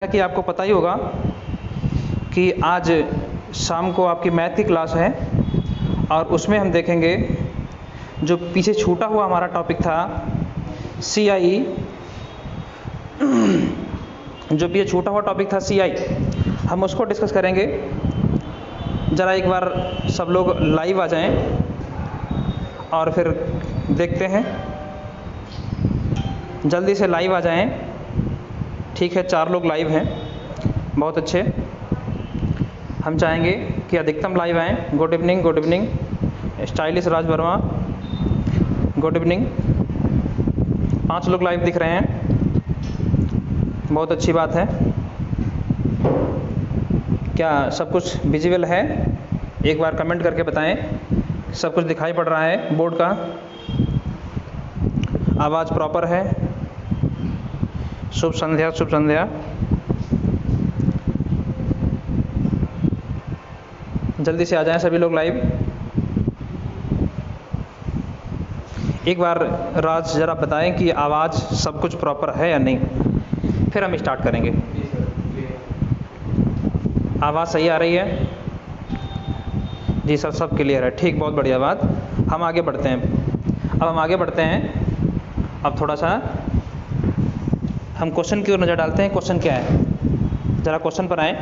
कि आपको पता ही होगा कि आज शाम को आपकी मैथ की क्लास है और उसमें हम देखेंगे जो पीछे छूटा हुआ हमारा टॉपिक था CI, जो पीछे छूटा हुआ टॉपिक था CI, हम उसको डिस्कस करेंगे। ज़रा एक बार सब लोग लाइव आ जाएं और फिर देखते हैं, जल्दी से लाइव आ जाएं। ठीक है, 4 लोग लाइव हैं, बहुत अच्छे। हम चाहेंगे कि अधिकतम लाइव आएँ। Good evening, good evening. Stylish Raj Verma, good evening. 5 लोग लाइव दिख रहे हैं, बहुत अच्छी बात है। क्या सब कुछ विजिबल है? एक बार कमेंट करके बताएं, सब कुछ दिखाई पड़ रहा है बोर्ड का? आवाज़ प्रॉपर है? शुभ संध्या, शुभ संध्या। जल्दी से आ जाएं सभी लोग लाइव। एक बार राज ज़रा बताएं कि आवाज़ सब कुछ प्रॉपर है या नहीं, फिर हम स्टार्ट करेंगे। आवाज़ सही आ रही है? जी सर, सब क्लियर है। ठीक, बहुत बढ़िया बात। हम आगे बढ़ते हैं। अब हम आगे बढ़ते हैं। अब थोड़ा सा हम क्वेश्चन की ओर नज़र डालते हैं। क्वेश्चन क्या है, ज़रा क्वेश्चन पर आएँ।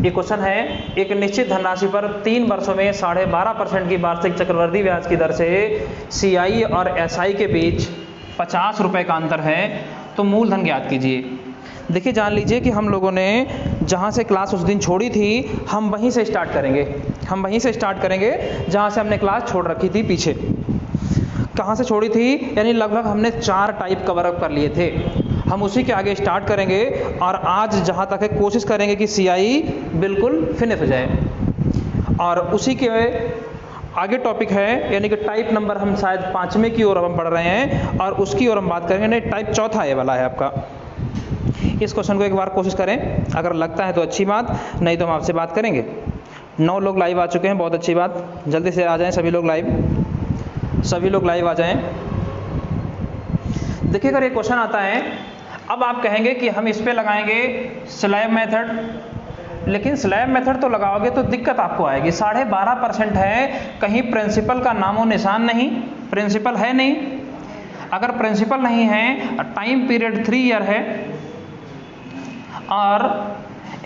ये क्वेश्चन है, एक निश्चित धनराशि पर 3 वर्षों में 12.5% की वार्षिक चक्रवृद्धि ब्याज की दर से CI और SI के बीच 50 रुपये का अंतर है, तो मूलधन ज्ञात कीजिए। देखिए, जान लीजिए कि हम लोगों ने जहाँ से क्लास उस दिन छोड़ी थी, हम वहीं से स्टार्ट करेंगे। हम वहीं से स्टार्ट करेंगे जहाँ से हमने क्लास छोड़ रखी थी पीछे। कहाँ से छोड़ी थी? यानी लगभग हमने 4 टाइप कवर अप कर लिए थे। हम उसी के आगे स्टार्ट करेंगे और आज जहाँ तक है कोशिश करेंगे कि CI बिल्कुल फिनिश हो जाए। और उसी के आगे टॉपिक है, यानी कि टाइप नंबर हम शायद 5वें की ओर हम बढ़ रहे हैं और उसकी ओर हम बात करेंगे। नहीं, टाइप 4था ये वाला है आपका। इस क्वेश्चन को एक बार कोशिश करें, अगर लगता है तो अच्छी बात, नहीं तो हम आपसे बात करेंगे। 9 लोग लाइव आ चुके हैं, बहुत अच्छी बात। जल्दी से आ जाएं सभी लोग लाइव, सभी लोग लाइव आ जाएं। देखिए, अगर ये क्वेश्चन आता है, अब आप कहेंगे कि हम इस पे लगाएंगे स्लैब मेथड, लेकिन स्लैब मेथड तो लगाओगे तो दिक्कत आपको आएगी। 12.5% है, कहीं प्रिंसिपल का नामो निशान नहीं, प्रिंसिपल है नहीं। अगर प्रिंसिपल नहीं है, टाइम पीरियड 3 ईयर है और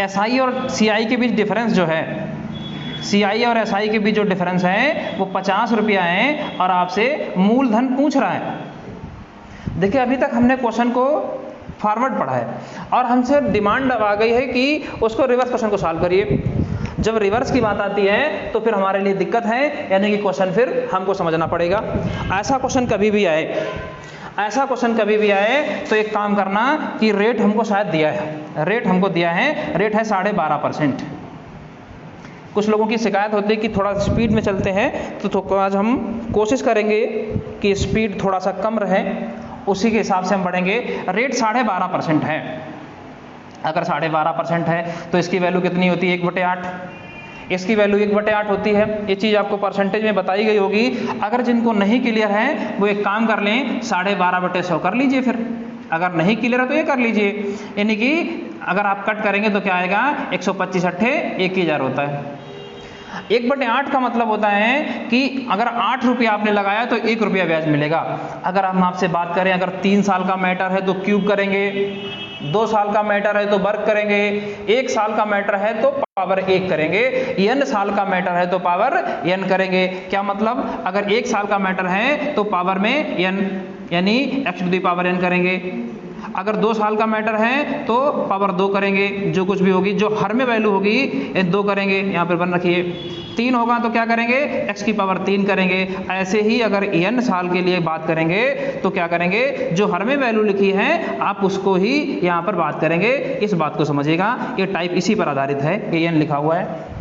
SI और CI के बीच डिफरेंस जो है, CI और SI के बीच जो डिफरेंस है वो 50 रुपया है और आपसे मूलधन पूछ रहा है। देखिए, अभी तक हमने क्वेश्चन को फॉरवर्ड पढ़ा है और हमसे डिमांड अब आ गई है कि उसको रिवर्स क्वेश्चन को सॉल्व करिए। जब रिवर्स की बात आती है तो फिर हमारे लिए दिक्कत है, यानी कि क्वेश्चन फिर हमको समझना पड़ेगा। ऐसा क्वेश्चन कभी भी आए, ऐसा क्वेश्चन कभी भी आए तो एक काम करना कि रेट हमको शायद दिया है, रेट हमको दिया है, रेट है 12.5%। कुछ लोगों की शिकायत होती है कि थोड़ा स्पीड में चलते हैं, तो आज हम कोशिश करेंगे कि स्पीड थोड़ा सा कम रहे, उसी के हिसाब से हम बढ़ेंगे। रेट 12.5% है। अगर 12.5% है तो इसकी वैल्यू कितनी होती है? 1/8। इसकी वैल्यू 1/8 होती है। ये चीज़ आपको परसेंटेज में बताई गई होगी। अगर जिनको नहीं क्लियर है वो एक काम कर लें, 12.5/100 कर लीजिए। फिर अगर नहीं क्लियर है तो ये कर लीजिए। यानी कि अगर आप कट करेंगे तो क्या आएगा? 125 अट्ठे 1000 होता है। 1/8 का मतलब होता है कि अगर 8 रुपया आपने लगाया तो 1 रुपया ब्याज मिलेगा। अगर हम आपसे बात करें, अगर 3 साल का मैटर है तो क्यूब करेंगे, 2 साल का मैटर है तो वर्ग करेंगे, 1 साल का मैटर है तो पावर 1 करेंगे, n साल का मैटर है तो पावर n करेंगे। क्या मतलब? अगर 1 साल का मैटर है तो पावर में n, यानी x⁴n करेंगे। अगर 2 साल का मैटर है तो पावर 2 करेंगे, जो कुछ भी होगी, जो हर में वैल्यू होगी 2 करेंगे। यहाँ पर बन रखिए। 3 होगा तो क्या करेंगे? x⁴3 करेंगे। ऐसे ही अगर n साल के लिए बात करेंगे तो क्या करेंगे? जो हर में वैल्यू लिखी है आप उसको ही यहाँ पर बात करेंगे। इस बात को समझिएगा, ये टाइप इसी पर आधारित है, ये n लिखा हुआ है।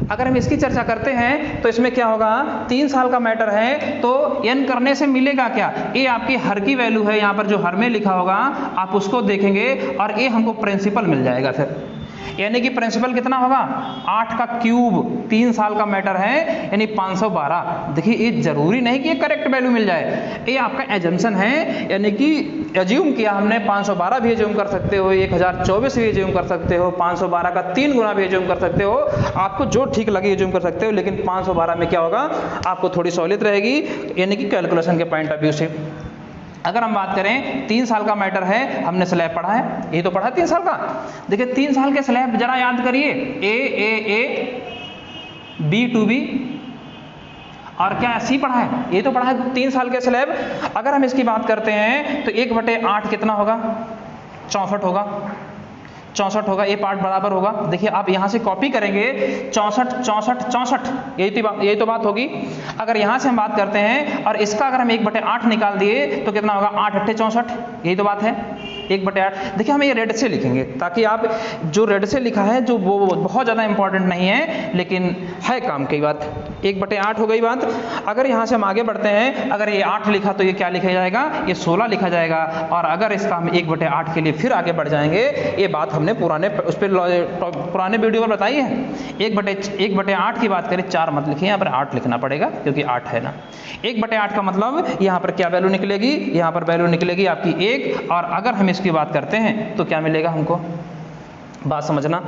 अगर हम इसकी चर्चा करते हैं तो इसमें क्या होगा? 3 साल का मैटर है तो n करने से मिलेगा क्या? ये आपकी हर की वैल्यू है, यहाँ पर जो हर में लिखा होगा आप उसको देखेंगे और ये हमको प्रिंसिपल मिल जाएगा। फिर यानी कि प्रिंसिपल कितना होगा 8 का क्यूब, 3 साल का मैटर है यानी 512। देखिए ये जरूरी नहीं कि ये करेक्ट वैल्यू मिल जाए, ये आपका एजम्पशन है, यानी कि एज्यूम किया हमने। 512 भी एज्यूम कर सकते हो, 1024 भी एज्यूम कर सकते हो, 512 का 3 गुना भी एज्यूम कर सकते हो, आपको जो ठीक लगे एज्यूम कर सकते हो। लेकिन 512 में क्या होगा, आपको थोड़ी सहूलियत रहेगी, यानी कि कैलकुलेशन के पॉइंट ऑफ व्यू से। अगर हम बात करें 3 साल का मैटर है, हमने स्लैब पढ़ा है, ये तो पढ़ा 3 साल का। देखिए 3 साल के स्लैब जरा याद करिए, ए बी टू बी और क्या सी पढ़ा है, ये तो पढ़ा है 3 साल के स्लैब। अगर हम इसकी बात करते हैं तो 1/8 कितना होगा, 64 होगा, 64 होगा, ये पार्ट बराबर होगा। देखिए आप यहाँ से कॉपी करेंगे 64 64 64, यही तो बात होगी। अगर यहाँ से हम बात करते हैं और इसका अगर हम 1/8 निकाल दिए तो कितना होगा, 8 8 64, यही तो बात है 1/8। देखिए हम ये रेड से लिखेंगे ताकि आप जो रेड से लिखा है जो वो बहुत ज़्यादा इंपॉर्टेंट नहीं है, लेकिन है काम की बात। 1/8 हो गई बात। अगर यहाँ से हम आगे बढ़ते हैं, अगर ये 8 लिखा तो ये क्या लिखा जाएगा, ये 16 लिखा जाएगा। और अगर इसका हम 1/8 के लिए फिर आगे बढ़ जाएंगे, ये बात हमने पुराने उस पर पुराने वीडियो पर बताई है। 1/8 की बात करें, 4 मत लिखिए, यहाँ पर 8 लिखना पड़ेगा क्योंकि 8 है ना। 1/8 का मतलब यहाँ पर क्या वैल्यू निकलेगी, यहाँ पर वैल्यू निकलेगी आपकी 1। और अगर हम इसकी बात करते हैं तो क्या मिलेगा हमको, बात समझना।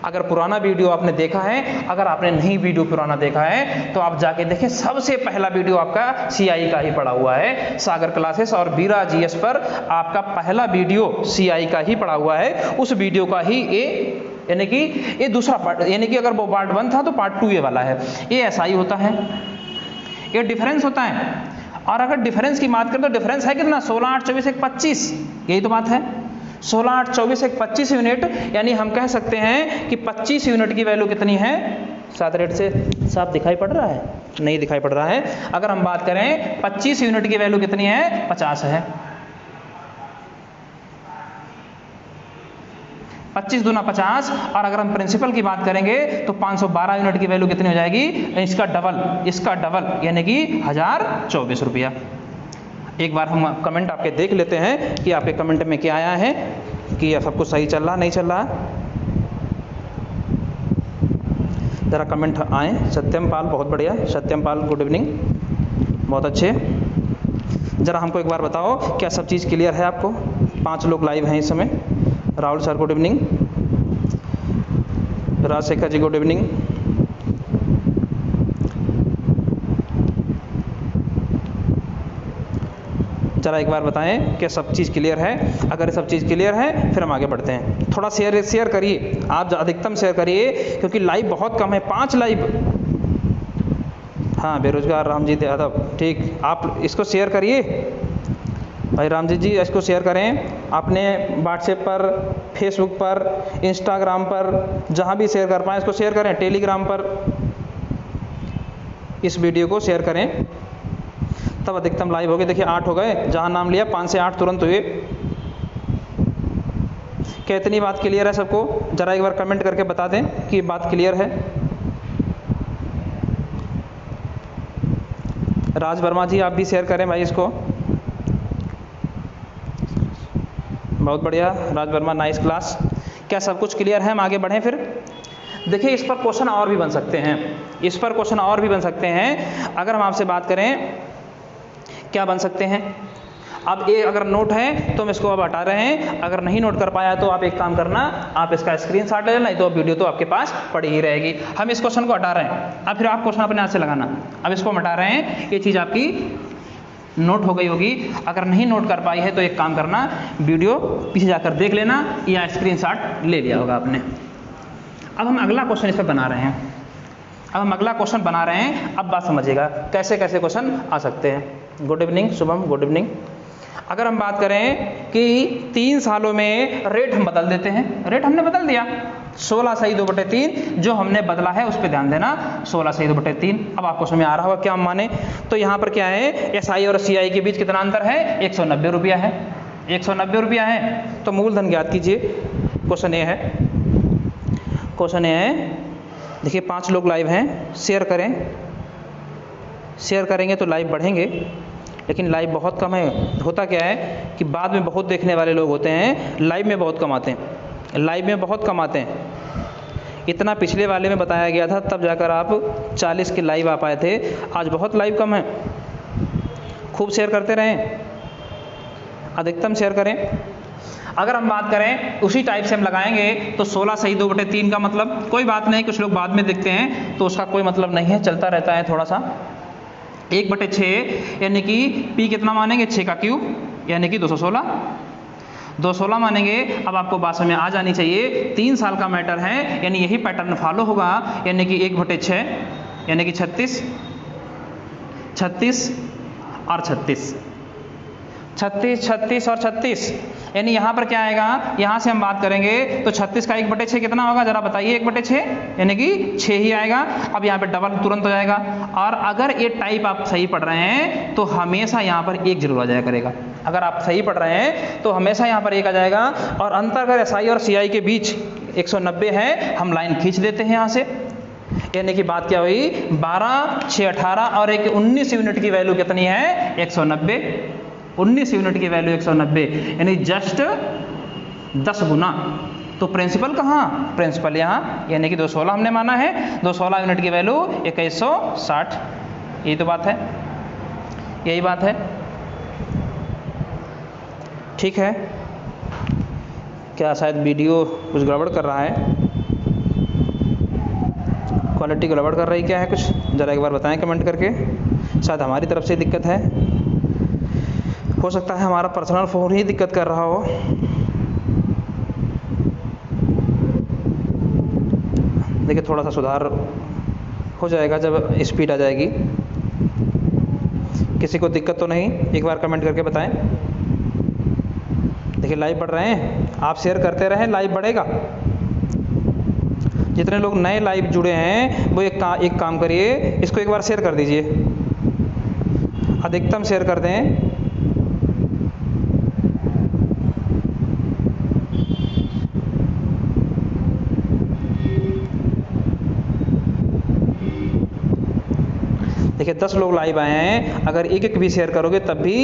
अगर पुराना वीडियो आपने देखा है, अगर आपने नहीं वीडियो पुराना देखा है तो आप जाके देखें, सबसे पहला वीडियो आपका सीआई का ही पड़ा हुआ है। सागर क्लासेस और बीरा जीएस पर आपका पहला वीडियो सीआई का ही पड़ा हुआ है। उस वीडियो का ही यानी कि ये दूसरा पार्ट, यानी कि अगर वो पार्ट 1 था तो पार्ट 2 ये वाला है। ये एसआई होता है, ये डिफरेंस होता है। और अगर डिफरेंस की बात करें तो डिफरेंस है कितना, 16 8 24 1 25, यही तो बात है। 16 8 24 1 25 यूनिट, यानी हम कह सकते हैं कि 25 यूनिट की वैल्यू कितनी है, 7 रेट से साफ दिखाई पड़ रहा है, नहीं दिखाई पड़ रहा है। अगर हम बात करें 25 यूनिट की वैल्यू कितनी है, 50 है। 25 दूना 50। और अगर हम प्रिंसिपल की बात करेंगे तो 512 यूनिट की वैल्यू कितनी हो जाएगी, इसका डबल यानी कि 1024 रुपया। एक बार हम कमेंट आपके देख लेते हैं कि आपके कमेंट में क्या आया है, कि सब कुछ सही चल रहा नहीं चल रहा। ज़रा कमेंट आए। सत्यम पाल, बहुत बढ़िया। सत्यम पाल, गुड इवनिंग, बहुत अच्छे। ज़रा हमको एक बार बताओ क्या सब चीज़ क्लियर है आपको। 5 लोग लाइव हैं इस समय। Rahul sir good evening, Rajshekhar ji good evening. जरा एक बार बताएं क्या सब चीज़ क्लियर है। अगर सब चीज़ क्लियर है फिर हम आगे बढ़ते हैं। थोड़ा शेयर करिए आप, अधिकतम शेयर करिए क्योंकि लाइव बहुत कम है, 5 लाइव। हाँ बेरोजगार रामजीत यादव, ठीक, आप इसको शेयर करिए भाई रामजीत जी, इसको शेयर करें। आपने व्हाट्सएप पर, फेसबुक पर, इंस्टाग्राम पर, जहाँ भी शेयर कर पाएँ इसको शेयर करें। टेलीग्राम पर इस वीडियो को शेयर करें, तब अधिकतम लाइव हो गए। देखिए 8 हो गए, जहाँ नाम लिया 5 से 8 तुरंत हुए। क्या इतनी बात क्लियर है सबको? जरा एक बार कमेंट करके बता दें कि बात क्लियर है। राज वर्मा जी आप भी शेयर करें भाई इसको, बहुत बढ़िया राज वर्मा, नाइस क्लास। क्या सब कुछ क्लियर है? हम आगे बढ़ें फिर। देखिए इस पर क्वेश्चन और भी बन सकते हैं, इस पर क्वेश्चन और भी बन सकते हैं। अगर हम आपसे बात करें क्या बन सकते हैं, अब ये अगर नोट है तो हम इसको अब हटा रहे हैं। अगर नहीं नोट कर पाया तो आप एक काम करना, आप इसका स्क्रीनशॉट ले लेना, नहीं तो वीडियो तो आपके पास पड़ी ही रहेगी। हम इस क्वेश्चन को हटा रहे हैं, अब फिर आप क्वेश्चन अपने हाथ से लगाना। अब इसको हम हटा रहे हैं, ये चीज़ आपकी नोट हो गई होगी। अगर नहीं नोट कर पाई है तो एक काम करना, वीडियो पीछे जाकर देख लेना या स्क्रीनशॉट ले लिया होगा आपने। अब हम अगला क्वेश्चन इस पर बना रहे हैं, अब हम अगला क्वेश्चन बना रहे हैं। अब बात समझिएगा कैसे कैसे क्वेश्चन आ सकते हैं। Good evening Shubham, good evening. अगर हम बात करें कि 3 सालों में रेट हम बदल देते हैं, रेट हमने बदल दिया, 16 सही 2/3 जो हमने बदला है उस पर ध्यान देना, 16 सही 2/3। अब आपको समझ में आ रहा होगा क्या हम माने। तो यहाँ पर क्या है, एसआई और सीआई के बीच कितना अंतर है, 190 रुपया है, 190 रुपया है। तो मूलधन ज्ञात कीजिए। क्वेश्चन ये है, क्वेश्चन ये है, देखिए 5 लोग लाइव हैं, शेयर करें, शेयर करेंगे तो लाइव बढ़ेंगे, लेकिन लाइव बहुत कम है। होता क्या है कि बाद में बहुत देखने वाले लोग होते हैं, लाइव में बहुत कम आते हैं, लाइव में बहुत कम आते हैं। इतना पिछले वाले में बताया गया था, तब जाकर आप 40 के लाइव आ पाए थे। आज बहुत लाइव कम है। खूब शेयर करते रहें, अधिकतम शेयर करें। अगर हम बात करें उसी टाइप से हम लगाएंगे तो 16 सही 2/3 का मतलब कोई बात नहीं, कुछ लोग बाद में देखते हैं तो उसका कोई मतलब नहीं है, चलता रहता है थोड़ा सा। 1/6 यानी कि P कितना मानेंगे, 6 का क्यूब यानी कि 216, 216 मानेंगे। अब आपको बात समझ में आ जानी चाहिए, 3 साल का मैटर है, यानी यही पैटर्न फॉलो होगा, यानी कि 1/6 यानी कि 36, 36 और 36, 36, 36 और 36, यानी यहाँ पर क्या आएगा, यहाँ से हम बात करेंगे तो 36 का 1/6 कितना होगा, जरा बताइए। 1/6 यानी कि 6 ही आएगा। अब यहाँ पे डबल तुरंत हो जाएगा। और अगर ये टाइप आप सही पढ़ रहे हैं तो हमेशा यहाँ पर 1 जरूर आ जाया करेगा। अगर आप सही पढ़ रहे हैं तो हमेशा यहाँ पर 1 आ जाएगा। और अंतर अगर SI और CI के बीच 190 है, हम लाइन खींच देते हैं यहाँ से, यानी कि बात क्या हुई, 12, 6, 18 और एक 19 यूनिट की वैल्यू कितनी है, 190। 19 यूनिट की वैल्यू 190, यानी जस्ट 10 गुना। तो प्रिंसिपल कहाँ, प्रिंसिपल यहाँ, यानी कि 216 हमने माना है, 216 यूनिट की वैल्यू 2160। यही तो बात है, यही बात है। ठीक है, क्या शायद वीडियो कुछ गड़बड़ कर रहा है, क्वालिटी गड़बड़ कर रही क्या है कुछ, ज़रा एक बार बताएं कमेंट करके। शायद हमारी तरफ से दिक्कत है, हो सकता है हमारा पर्सनल फ़ोन ही दिक्कत कर रहा हो। देखिए थोड़ा सा सुधार हो जाएगा जब स्पीड आ जाएगी। किसी को दिक्कत तो नहीं, एक बार कमेंट करके बताएं। देखिए लाइव बढ़ रहे हैं, आप शेयर करते रहें, लाइव बढ़ेगा। जितने लोग नए लाइव जुड़े हैं वो एक काम करिए, इसको एक बार शेयर कर दीजिए, अधिकतम शेयर कर दें। देखिए 10 लोग लाइव आए हैं, अगर एक भी शेयर करोगे तब भी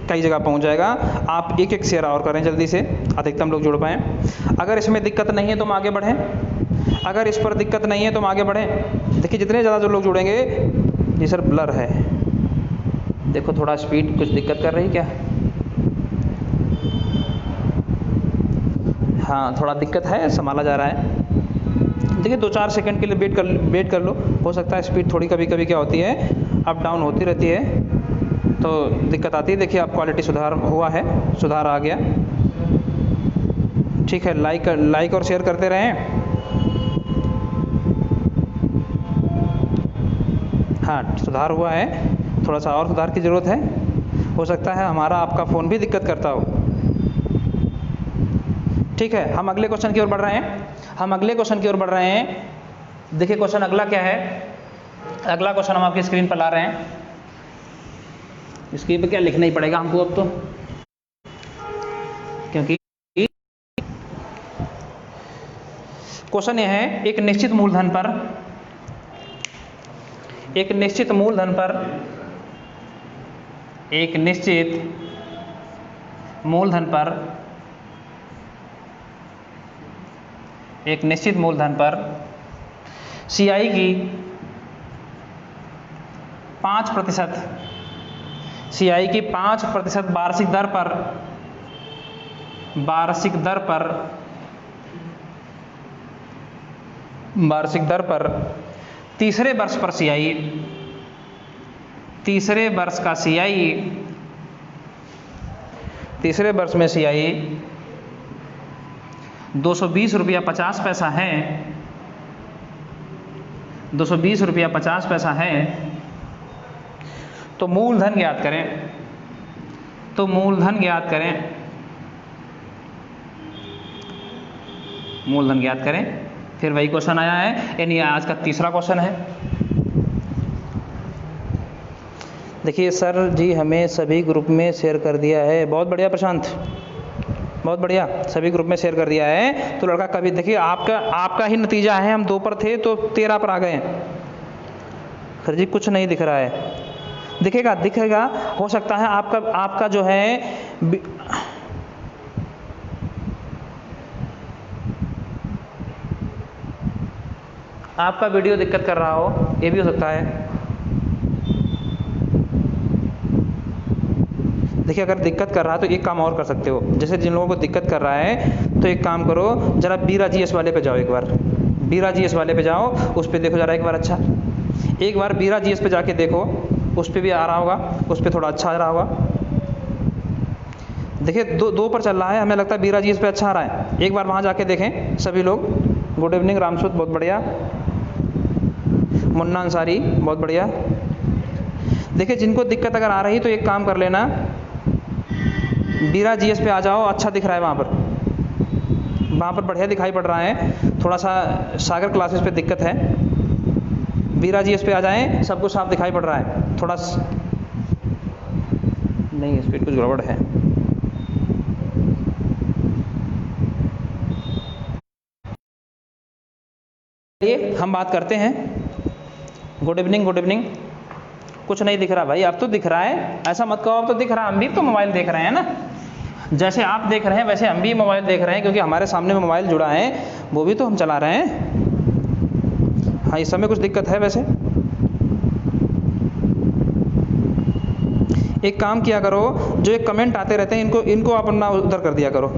कई जगह पहुंच जाएगा। आप एक शेयर और करें जल्दी से, अधिकतम लोग जुड़ पाएँ। अगर इसमें दिक्कत नहीं है तो हम आगे बढ़ें, अगर इस पर दिक्कत नहीं है तो हम आगे बढ़ें। देखिए जितने ज़्यादा जो लोग जुड़ेंगे, जी सर ब्लर है, देखो थोड़ा स्पीड कुछ दिक्कत कर रही क्या, हाँ थोड़ा दिक्कत है, संभाला जा रहा है। देखिए 2-4 सेकंड के लिए वेट कर लो, हो सकता है स्पीड थोड़ी कभी कभी क्या होती है, अप डाउन होती रहती है तो दिक्कत आती है। देखिए अब क्वालिटी सुधार हुआ है, सुधार आ गया। ठीक है, लाइक और शेयर करते रहें। हाँ सुधार हुआ है, थोड़ा सा और सुधार की ज़रूरत है, हो सकता है हमारा आपका फ़ोन भी दिक्कत करता हो। ठीक है, हम अगले क्वेश्चन की ओर बढ़ रहे हैं, हम अगले क्वेश्चन की ओर बढ़ रहे हैं। देखिए क्वेश्चन अगला क्या है, अगला क्वेश्चन हम आपकी स्क्रीन पर ला रहे हैं। स्क्रीन पर क्या लिखना ही पड़ेगा हमको अब तो, क्योंकि क्वेश्चन यह है, एक निश्चित मूलधन पर, एक निश्चित मूलधन पर, एक निश्चित मूलधन पर, एक निश्चित मूलधन पर CI की 5%, CI की 5% वार्षिक दर पर तीसरे वर्ष पर CI, तीसरे वर्ष का CI, तीसरे वर्ष में CI 220 रुपया 50 पैसा है, 220 रुपया 50 पैसा है। तो मूलधन ज्ञात करें, तो मूलधन ज्ञात करें, मूलधन ज्ञात करें। फिर वही क्वेश्चन आया है, यानी आज का तीसरा क्वेश्चन है। देखिए सर जी हमें सभी ग्रुप में शेयर कर दिया है, बहुत बढ़िया प्रशांत, बहुत बढ़िया, सभी ग्रुप में शेयर कर दिया है। तो लड़का कभी, देखिए आपका ही नतीजा है, हम 2 पर थे तो 13 पर आ गए। सर जी कुछ नहीं दिख रहा है, दिखेगा, हो सकता है आपका जो है आपका वीडियो दिक्कत कर रहा हो, ये भी हो सकता है। देखिए अगर दिक्कत कर रहा है तो एक काम और कर सकते हो, जैसे जिन लोगों को दिक्कत कर रहा है तो एक काम करो, जरा बीरा जीएस वाले पे जाओ, एक बार बीरा जीएस वाले पे जाओ, उस पर देखो जरा एक बार। अच्छा एक बार बीरा जीएस पे जाके देखो, उस पर भी आ रहा होगा, उस पर थोड़ा अच्छा आ रहा होगा। देखिए दो पर चल रहा है, हमें लगता है बीरा जीएस पे अच्छा आ रहा है। एक बार वहाँ जाके देखें सभी लोग। गुड इवनिंग रामसूद, बहुत बढ़िया। मुन्ना अंसारी, बहुत बढ़िया। देखिए जिनको दिक्कत अगर आ रही तो एक काम कर लेना, बीरा जीएस पे आ जाओ, अच्छा दिख रहा है वहाँ पर बढ़िया दिखाई पड़ रहा है। थोड़ा सा सागर क्लासेस पे दिक्कत है, बीरा जीएस पे आ जाएं, सब कुछ साफ दिखाई पड़ रहा है। थोड़ा नहीं, स्पीड कुछ गड़बड़ है। ये हम बात करते हैं। Good evening, good evening. कुछ नहीं दिख रहा भाई, अब तो दिख रहा है, ऐसा मत कहो अब तो दिख रहा, हम भी तो मोबाइल देख रहे हैं ना। जैसे आप देख रहे हैं वैसे हम भी मोबाइल देख रहे हैं, क्योंकि हमारे सामने में मोबाइल जुड़ा है, वो भी तो हम चला रहे हैं। हाँ इस समय कुछ दिक्कत है वैसे। एक काम किया करो, जो एक कमेंट आते रहते हैं इनको आप अपना उधर कर दिया करो।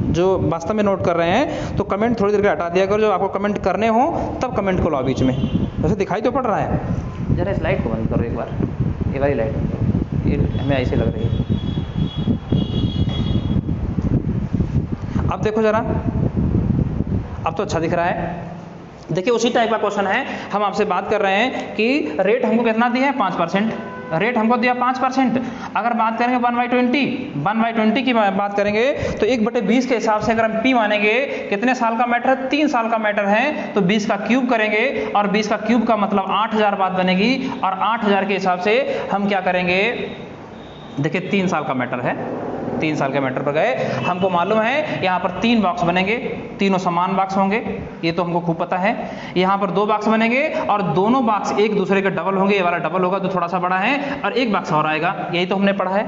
जो वास्तव में नोट कर रहे हैं तो कमेंट थोड़ी देर के हटा दिया करो, जो आपको कमेंट करने हो तब कमेंट को लाओ बीच में। वैसे दिखाई तो पड़ रहा है। जरा इस लाइट को बंद करो एक बार, ये वाली लाइट, ये हमें ऐसे लग रही है। अब देखो जरा, अब तो अच्छा दिख रहा है। देखिए उसी टाइप का क्वेश्चन है, हम आपसे बात कर रहे हैं कि रेट हमको कितना दिया है, 5%। रेट हमको दिया 5%। अगर बात करेंगे 1/20 की बात करेंगे तो 1/20 के हिसाब से अगर हम पी मानेंगे, कितने साल का मैटर है, 3 साल का मैटर है, तो 20 का क्यूब करेंगे और 20 का क्यूब का मतलब 8000 बात बनेगी। और 8000 के हिसाब से हम क्या करेंगे, देखिए 3 साल का मैटर है, 3 साल के मैटर पर गए, हमको मालूम है यहाँ पर 3 बॉक्स बनेंगे, तीनों समान बॉक्स होंगे, ये तो हमको खूब पता है। यहाँ पर 2 बॉक्स बनेंगे और दोनों बॉक्स एक दूसरे के डबल होंगे, ये वाला डबल होगा तो थोड़ा सा बड़ा है, और एक बॉक्स और आएगा, यही तो हमने पढ़ा है,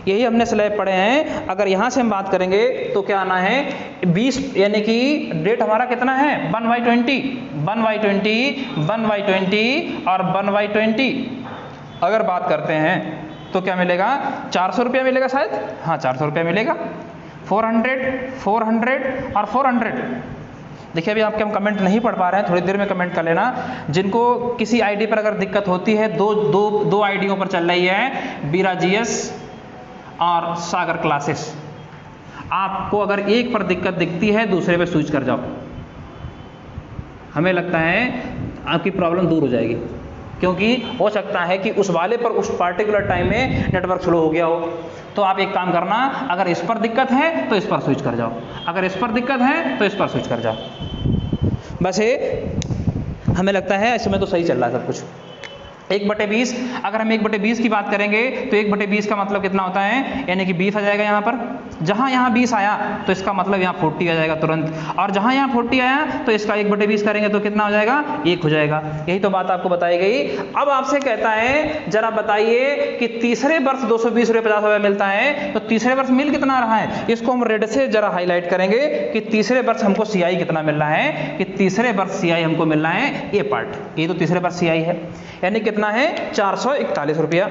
यही हमने स्लैब पढ़े हैं। अगर यहाँ से हम बात करेंगे तो क्या आना है, 20 यानी कि रेट हमारा कितना है, 1/20 और 1/20। अगर बात करते हैं तो क्या मिलेगा, 400 रुपया मिलेगा शायद, हाँ 400 रुपया मिलेगा। 400 और 400। देखिए अभी आपके हम कमेंट नहीं पढ़ पा रहे हैं, थोड़ी देर में कमेंट कर लेना। जिनको किसी आईडी पर अगर दिक्कत होती है, दो आईडियों पर चल रही है, बीरा जीएस और सागर क्लासेस, आपको अगर एक पर दिक्कत दिखती है दूसरे पे स्विच कर जाओ, हमें लगता है आपकी प्रॉब्लम दूर हो जाएगी। क्योंकि हो सकता है कि उस वाले पर उस पार्टिकुलर टाइम में नेटवर्क स्लो हो गया हो। तो आप एक काम करना, अगर इस पर दिक्कत है तो इस पर स्विच कर जाओ, अगर इस पर दिक्कत है तो इस पर स्विच कर जाओ। बस ये हमें लगता है इस समय तो सही चल रहा है सब कुछ। 1/20, अगर हम 1/20 की बात करेंगे तो 1/20 का मतलब कितना होता है, यानी कि 20 आ जाएगा यहाँ पर। जहाँ यहाँ 20 आया तो इसका मतलब यहाँ 40 आ जाएगा तुरंत, और जहाँ यहाँ 40 आया तो इसका 1/20 करेंगे तो कितना हो जाएगा, 1 हो जाएगा। यही तो बात आपको बताई गई। अब आपसे कहता है जरा बताइए कि तीसरे वर्ष 220 रुपये 50 रुपये मिलता है, तो तीसरे वर्ष मिल कितना रहा है, इसको हम रेड से जरा हाईलाइट करेंगे कि तीसरे वर्ष हमको CI कितना मिल रहा है, कि तीसरे वर्ष CI हमको मिल रहा है, ये पार्ट, ये तो तीसरे वर्ष CI है, यानी कितना है, 441 रुपया,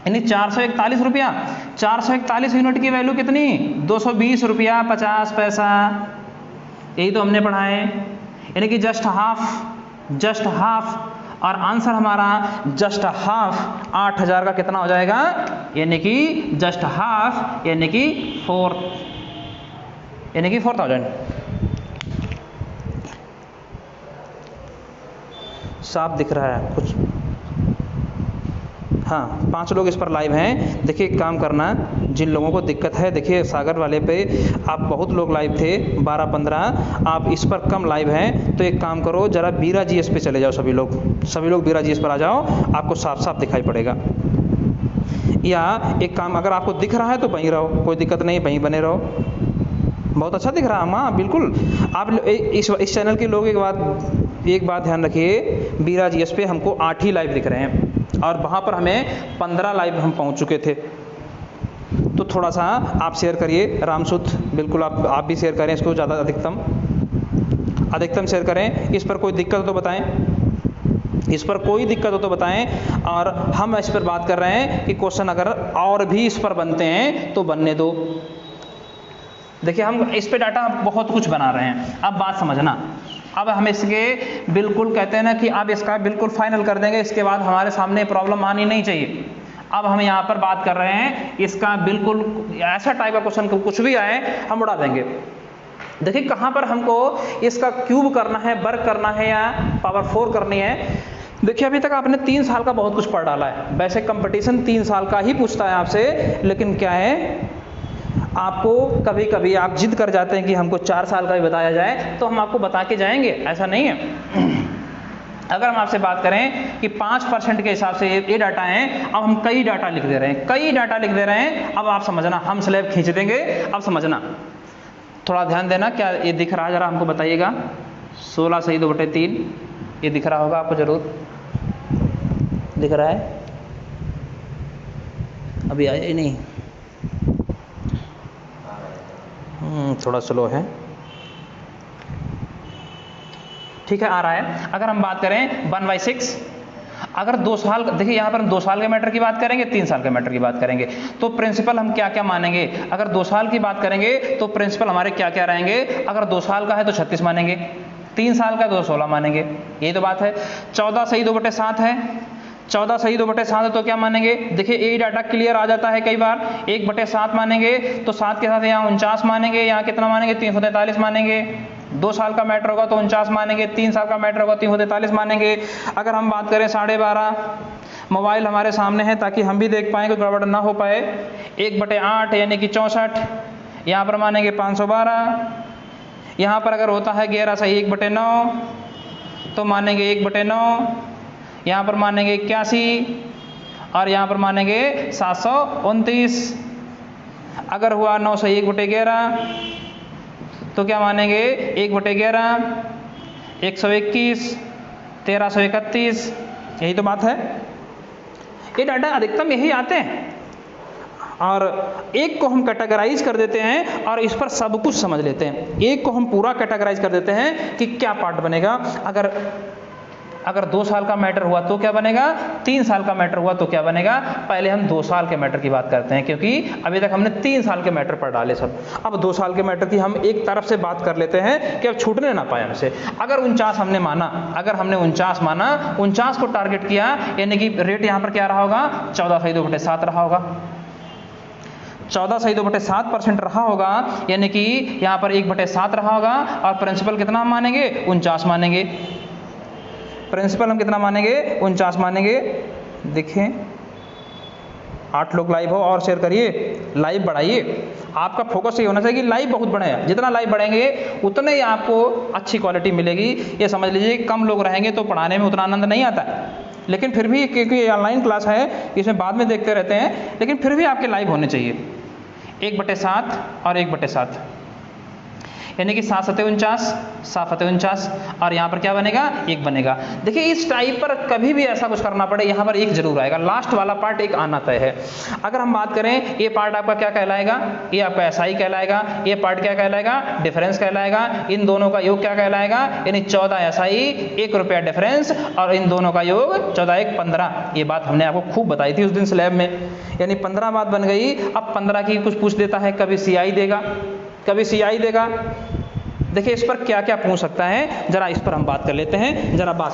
यानी 441 रुपया। 441 यूनिट की वैल्यू कितनी, 220 रुपया 50 पैसा। यही तो हमने पढ़ा है, यानी कि जस्ट हाफ, और आंसर हमारा जस्ट हाफ 8000 का कितना हो जाएगा, यानी कि जस्ट हाफ, यानी कि 4000। साफ दिख रहा है कुछ, हाँ 5 लोग इस पर लाइव हैं। देखिए एक काम करना, जिन लोगों को दिक्कत है, देखिए सागर वाले पे आप बहुत लोग लाइव थे, 12-15, आप इस पर कम लाइव हैं, तो एक काम करो जरा बीरा जीएस पे चले जाओ, सभी लोग बीरा जीएस पर आ जाओ, आपको साफ साफ दिखाई पड़ेगा। या एक काम, अगर आपको दिख रहा है तो वहीं रहो, कोई दिक्कत नहीं, वहीं बने रहो, बहुत अच्छा दिख रहा है। हाँ बिल्कुल, आप इस चैनल के लोग एक बात ध्यान रखिए, बीरा जीएस पे हमको 8 ही लाइव दिख रहे हैं, और वहाँ पर हमें 15 लाइव हम पहुँच चुके थे। तो थोड़ा सा आप शेयर करिए, रामसूद बिल्कुल आप भी शेयर करें इसको ज़्यादा अधिकतम। अधिकतम शेयर करें। इस पर कोई दिक्कत हो तो बताएं, इस पर कोई दिक्कत हो तो बताएं। और हम इस पर बात कर रहे हैं कि क्वेश्चन अगर और भी इस पर बनते हैं तो बनने दो। देखिए हम इस पे डाटा बहुत कुछ बना रहे हैं, अब बात समझना। अब हम इसके बिल्कुल कहते हैं ना कि अब इसका बिल्कुल फाइनल कर देंगे, इसके बाद हमारे सामने प्रॉब्लम आनी नहीं चाहिए। अब हम यहाँ पर बात कर रहे हैं इसका बिल्कुल ऐसा टाइप का क्वेश्चन कुछ भी आए हम उड़ा देंगे। देखिए कहाँ पर हमको इसका क्यूब करना है, वर्ग करना है या पावर 4 करनी है। देखिए अभी तक आपने 3 साल का बहुत कुछ पढ़ डाला है। वैसे कंपटीशन 3 साल का ही पूछता है आपसे, लेकिन क्या है आपको कभी कभी आप जिद कर जाते हैं कि हमको 4 साल का भी बताया जाए, तो हम आपको बता के जाएंगे, ऐसा नहीं है। अगर हम आपसे बात करें कि 5% के हिसाब से ये डाटा है, अब हम कई डाटा लिख दे रहे हैं, कई डाटा लिख दे रहे हैं। अब आप समझना, हम स्लैब खींच देंगे। अब समझना, थोड़ा ध्यान देना। क्या ये दिख रहा है जरा हमको बताइएगा? 16 सही 2/3 ये दिख रहा होगा आपको, जरूर दिख रहा है। अभी आया ही नहीं, थोड़ा स्लो है, ठीक है आ रहा है। अगर हम बात करें 1/6, अगर 2 साल, देखिए यहाँ पर हम 2 साल के मैटर की बात करेंगे, 3 साल के मैटर की बात करेंगे, तो प्रिंसिपल हम क्या क्या मानेंगे? अगर 2 साल की बात करेंगे तो प्रिंसिपल हमारे क्या क्या रहेंगे? अगर 2 साल का है तो 36 मानेंगे, 3 साल का है तो 16 मानेंगे, यही तो बात है। 14 सही 2/7 है, 14 सही 2/7 है तो क्या मानेंगे? देखिए ये डाटा क्लियर आ जाता है कई बार, 1/7 मानेंगे तो 7 के साथ यहाँ 49 मानेंगे, यहाँ कितना मानेंगे? 343 मानेंगे। 2 साल का मैटर होगा तो 49 मानेंगे, 3 साल का मैटर होगा 343 मानेंगे। अगर हम बात करें 12.5, मोबाइल हमारे सामने है ताकि हम भी देख पाएँ, कोई गड़बड़ ना हो पाए। 1/8 यानी कि 64, यहाँ पर मानेंगे 512। यहाँ पर अगर होता है 11 सही 1/9 तो मानेंगे 1/9, यहाँ पर मानेंगे 81 और यहाँ पर मानेंगे 729। अगर हुआ 9 सही 1/11 तो क्या मानेंगे? 1/11, 121, 1331, यही तो बात है। ये डाटा अधिकतम यही आते हैं और एक को हम कैटेगराइज कर देते हैं और इस पर सब कुछ समझ लेते हैं। एक को हम पूरा कैटेगराइज कर देते हैं कि क्या पार्ट बनेगा। अगर 2 साल का मैटर हुआ तो क्या बनेगा, 3 साल का मैटर हुआ तो क्या बनेगा। पहले हम 2 साल के मैटर की बात करते हैं, क्योंकि अभी तक हमने 3 साल के मैटर पढ़ डाले सब। अब 2 साल के मैटर की हम एक तरफ से बात कर लेते हैं कि अब छूटने ना पाए हमसे। अगर 49 हमने माना, अगर हमने 49 माना, 49 को टारगेट किया, यानी कि रेट यहाँ पर क्या रहा होगा? 14 सही 2/7 रहा होगा। 14 सही 2/7% रहा होगा, यानी कि यहाँ पर 1/7 रहा होगा। और प्रिंसिपल कितना हम मानेंगे? 49 मानेंगे। प्रिंसिपल हम कितना मानेंगे? 49 मानेंगे। देखें 8 लोग लाइव हो और शेयर करिए, लाइव बढ़ाइए। आपका फोकस ये होना चाहिए कि लाइव बहुत बढ़े। जितना लाइव बढ़ेंगे उतने ही आपको अच्छी क्वालिटी मिलेगी। ये समझ लीजिए कम लोग रहेंगे तो पढ़ाने में उतना आनंद नहीं आता है, लेकिन फिर भी क्योंकि ये ऑनलाइन क्लास है इसमें बाद में देखते रहते हैं, लेकिन फिर भी आपके लाइव होने चाहिए। 1/7 और 1/7 यानी कि 7 सते 49, 7 फते 49 और यहाँ पर क्या बनेगा? 1 बनेगा। देखिए इस टाइप पर कभी भी ऐसा कुछ करना पड़े, यहाँ पर 1 जरूर आएगा। लास्ट वाला पार्ट 1 आना तय है। अगर हम बात करें ये पार्ट आपका क्या कहलाएगा? ये आपका SI कहलाएगा। ये पार्ट क्या कहलाएगा? डिफरेंस कहलाएगा। इन दोनों का योग क्या कहलाएगा? यानी 14 SI, 1 रुपया डिफरेंस और इन दोनों का योग 14 1 15। ये बात हमने आपको खूब बताई थी उस दिन स्लैब में, यानी 15 बात बन गई। अब 15 की कुछ पूछ देता है, कभी CI देगा, कभी CI देगा। देखिए इस पर क्या क्या पूछ सकता है, जरा इस पर हम बात कर लेते हैं। जरा बात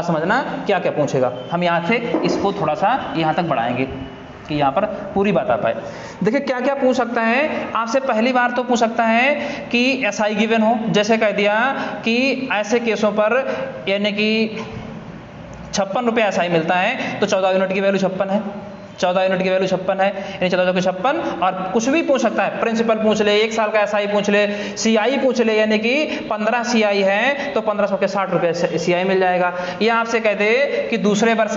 समझना क्या क्या पूछेगा। हम यहाँ से इसको थोड़ा सा यहाँ तक बढ़ाएंगे कि यहाँ पर पूरी बात आ पाए। देखिए क्या क्या पूछ सकता है आपसे। पहली बार तो पूछ सकता है कि SI गिवन हो, जैसे कह दिया कि ऐसे केसों पर यानी कि 56 रुपये SI मिलता है तो 14 यूनिट की वैल्यू 56 है, 14 यूनिट की वैल्यू 56 है, यानी 14 के 56। और कुछ भी पूछ सकता है, प्रिंसिपल पूछ ले, 1 साल का SI पूछ ले, CI पूछ ले, यानी कि 15 CI है तो 1500 के 60 रुपये CI मिल जाएगा। या आपसे कह दे कि दूसरे वर्ष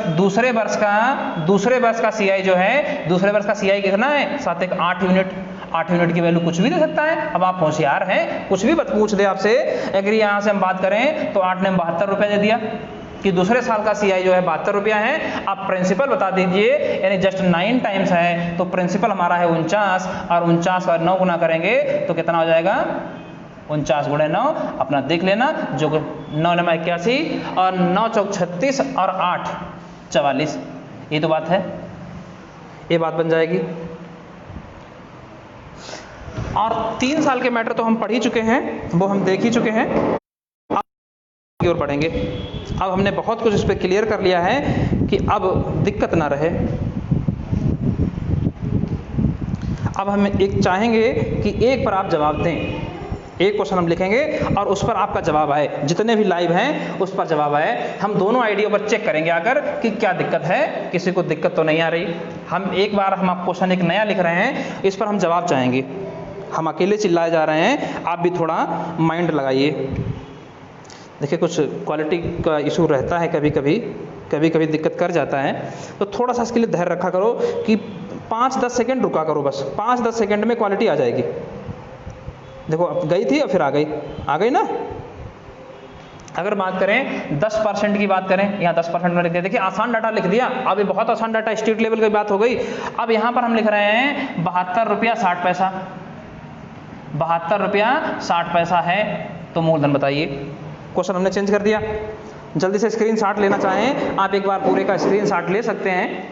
का CI जो है, दूसरे वर्ष का CI कितना है? 7 1 8 यूनिट। 8 यूनिट की वैल्यू कुछ भी दे सकता है। अब आप होशियार हैं, कुछ भी पूछ दे आपसे। अगर यहाँ से हम बात करें तो 8 ने 72 रुपये दे दिया कि दूसरे साल का CI जो है 72 रुपया है। आप प्रिंसिपल बता दीजिए, यानी जस्ट 9 टाइम्स है तो प्रिंसिपल हमारा है 49 और 49 का 9 गुना करेंगे तो कितना हो जाएगा? 49 गुणे 9 अपना देख लेना, जो 9 9 81 और 9 चौक 36 और 8 44, ये तो बात है, ये बात बन जाएगी। और 3 साल के मैटर तो हम पढ़ ही चुके हैं, वो हम देख ही चुके हैं, अब और पढ़ेंगे। अब हमने बहुत कुछ इस पर क्लियर कर लिया है कि अब दिक्कत ना रहे। अब हम एक चाहेंगे कि एक पर आप जवाब दें, एक क्वेश्चन हम लिखेंगे और उस पर आपका जवाब आए, जितने भी लाइव हैं उस पर जवाब आए। हम दोनों आईडिया पर चेक करेंगे आकर कि क्या दिक्कत है, किसी को दिक्कत तो नहीं आ रही। हम एक बार हम आप क्वेश्चन एक नया लिख रहे हैं, इस पर हम जवाब चाहेंगे। हम अकेले चिल्लाए जा रहे हैं, आप भी थोड़ा माइंड लगाइए। देखिए कुछ क्वालिटी का इशू रहता है, कभी कभी दिक्कत कर जाता है, तो थोड़ा सा इसके लिए धैर्य रखा करो कि 5-10 सेकेंड रुका करो, बस 5-10 सेकेंड में क्वालिटी आ जाएगी। देखो अब गई थी और फिर आ गई ना। अगर बात करें 10% की बात करें, यहाँ 10% में लिख दिया, देखिए आसान डाटा लिख दिया। अब ये बहुत आसान डाटा, स्टेट लेवल की बात हो गई। अब यहाँ पर हम लिख रहे हैं 72 रुपया 60 पैसा, 72 रुपया 60 पैसा है, तो मूलधन बताइए। क्वेश्चन हमने चेंज कर दिया। जल्दी से स्क्रीनशॉट लेना चाहें आप एक बार पूरे का स्क्रीनशॉट ले सकते हैं,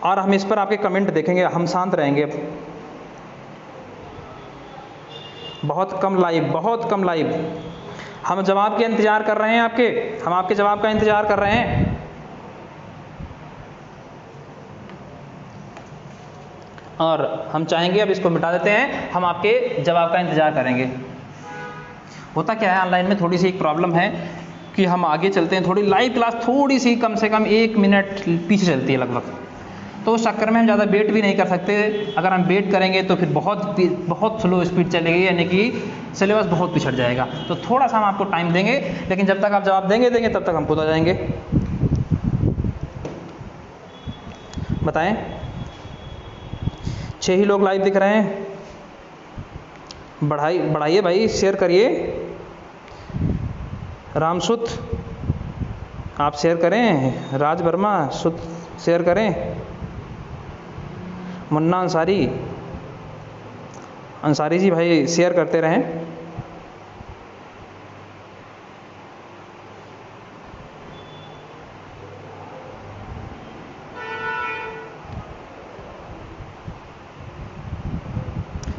और हम इस पर आपके कमेंट देखेंगे। हम शांत रहेंगे, बहुत कम लाइव। हम जवाब के इंतजार कर रहे हैं, हम आपके जवाब का इंतजार कर रहे हैं। और हम चाहेंगे अब इसको मिटा देते हैं, हम आपके जवाब का इंतजार करेंगे। होता क्या है ऑनलाइन में थोड़ी सी एक प्रॉब्लम है कि हम आगे चलते हैं, थोड़ी लाइव क्लास थोड़ी सी कम से कम 1 मिनट पीछे चलती है लगभग, तो उस चक्कर में हम ज़्यादा वेट भी नहीं कर सकते। अगर हम वेट करेंगे तो फिर बहुत स्लो स्पीड चलेगी, यानी कि सिलेबस बहुत पिछड़ जाएगा। तो थोड़ा सा हम आपको टाइम देंगे, लेकिन जब तक आप जवाब देंगे तब तक हम खुद आ जाएंगे। बताएं, 6 ही लोग लाइव दिख रहे हैं। बढ़ाइए भाई, शेयर करिए। रामसुत आप शेयर करें, राज वर्मा सुत शेयर करें, मुन्ना अंसारी जी भाई शेयर करते रहें।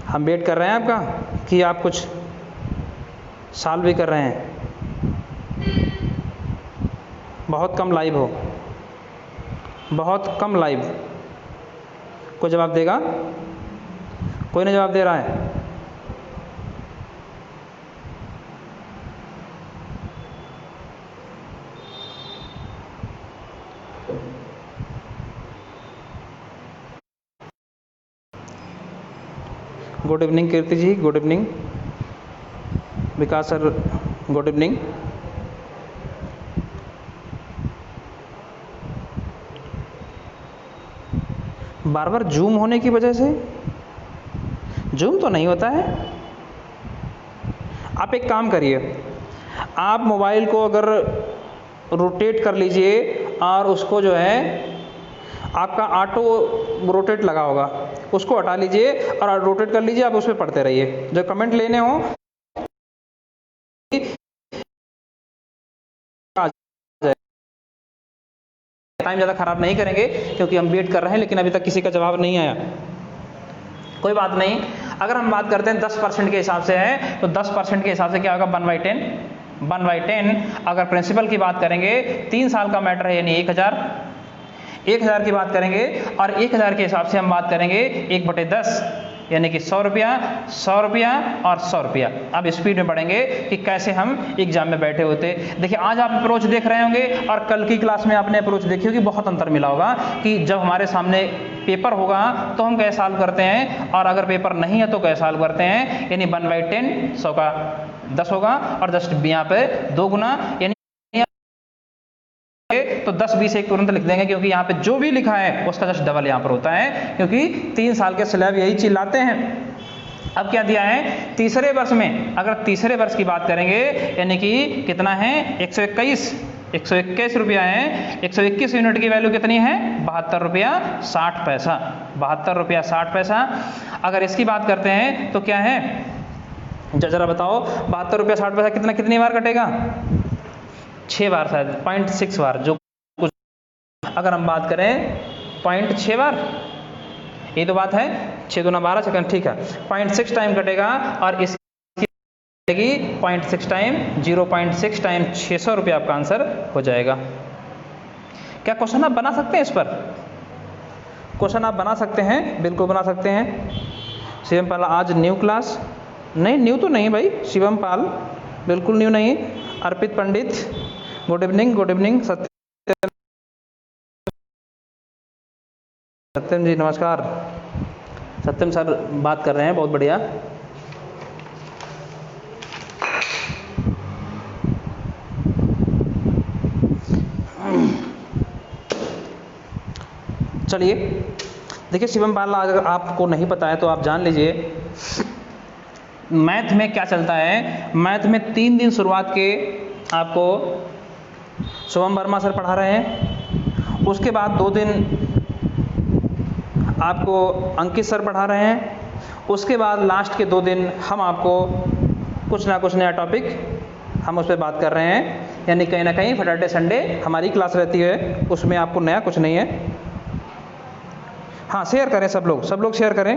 हम वेट कर रहे हैं आपका कि आप कुछ सॉल्व भी कर रहे हैं। बहुत कम लाइव हो, बहुत कम लाइव। कोई जवाब देगा? कोई नहीं जवाब दे रहा है। गुड इवनिंग कीर्ति जी, गुड इवनिंग। विकास सर गुड इवनिंग। बार बार जूम होने की वजह से, जूम तो नहीं होता है। आप एक काम करिए, आप मोबाइल को अगर रोटेट कर लीजिए और उसको जो है आपका ऑटो रोटेट लगा होगा, उसको हटा लीजिए और रोटेट कर लीजिए। आप उस पर पढ़ते रहिए, जो कमेंट लेने हो टाइम ज़्यादा ख़राब नहीं करेंगे, क्योंकि हम वेट कर रहे हैं, लेकिन अभी तक किसी का जवाब नहीं आया। कोई बात नहीं। अगर हम बात करते हैं 10% के हिसाब से है, तो 10% के हिसाब से क्या होगा? 1/10। 1/10 अगर प्रिंसिपल की बात करेंगे, 3 साल का मैटर है, यानी 1000 की बात करेंगे, और 1000 के हिसाब से हम बात करेंगे 1/10, यानी कि 100 रुपया, 100 रुपया और 100 रुपया। अब स्पीड में बढ़ेंगे कि कैसे हम एग्जाम में बैठे होते। देखिए आज आप अप्रोच देख रहे होंगे और कल की क्लास में आपने अप्रोच देखी होगी, बहुत अंतर मिला होगा कि जब हमारे सामने पेपर होगा तो हम कैसे सॉल्व करते हैं, और अगर पेपर नहीं है तो कैसे सॉल्व करते हैं। यानी 1/10 100 का 10 होगा, और जस्ट यहाँ पे 2 गुना, यानी तो 10 20 एक तुरंत लिख देंगे, क्योंकि यहाँ पे जो भी लिखा है उसका जस्ट डबल यहाँ पर होता है, क्योंकि 3 साल के स्लैब यही चिल्लाते हैं। अब क्या दिया है तीसरे वर्ष में? अगर तीसरे वर्ष की बात करेंगे, यानी कि कितना है? 121 रुपया है। 121 यूनिट की वैल्यू कितनी है? 72 रुपया 60 पैसा। 72 रुपया 60 पैसा। अगर इसकी बात करते हैं तो क्या है? जरा बताओ 72 रुपया 60 पैसा कितनी बार कटेगा? 6 बार शायद, 0.6 बार। जो कुछ अगर हम बात करें 0.6 बार, ये तो बात है, 6 दूना 12 सेकंड, ठीक है, 0.6 टाइम कटेगा और इसकी 0.6 टाइम 0.6 टाइम 600 रुपया आपका आंसर हो जाएगा। क्या क्वेश्चन आप बना सकते हैं? इस पर क्वेश्चन आप बना सकते हैं, बिल्कुल बना सकते हैं। शिवम पाल आज न्यू क्लास? नहीं, न्यू तो नहीं भाई, शिवम पाल बिल्कुल न्यू नहीं। अर्पित पंडित गुड इवनिंग, गुड इवनिंग। सत्यम जी नमस्कार। सत्यम सर बात कर रहे हैं, बहुत बढ़िया। चलिए देखिए शिवम पाल, अगर आपको नहीं पता है तो आप जान लीजिए मैथ में क्या चलता है। मैथ में 3 दिन शुरुआत के आपको शुभम वर्मा सर पढ़ा रहे हैं, उसके बाद 2 दिन आपको अंकित सर पढ़ा रहे हैं, उसके बाद लास्ट के 2 दिन हम आपको कुछ ना कुछ नया टॉपिक हम उस पर बात कर रहे हैं। यानी कहीं ना कहीं सैटरडे संडे हमारी क्लास रहती है, उसमें आपको नया कुछ नहीं है। हाँ शेयर करें सब लोग शेयर करें।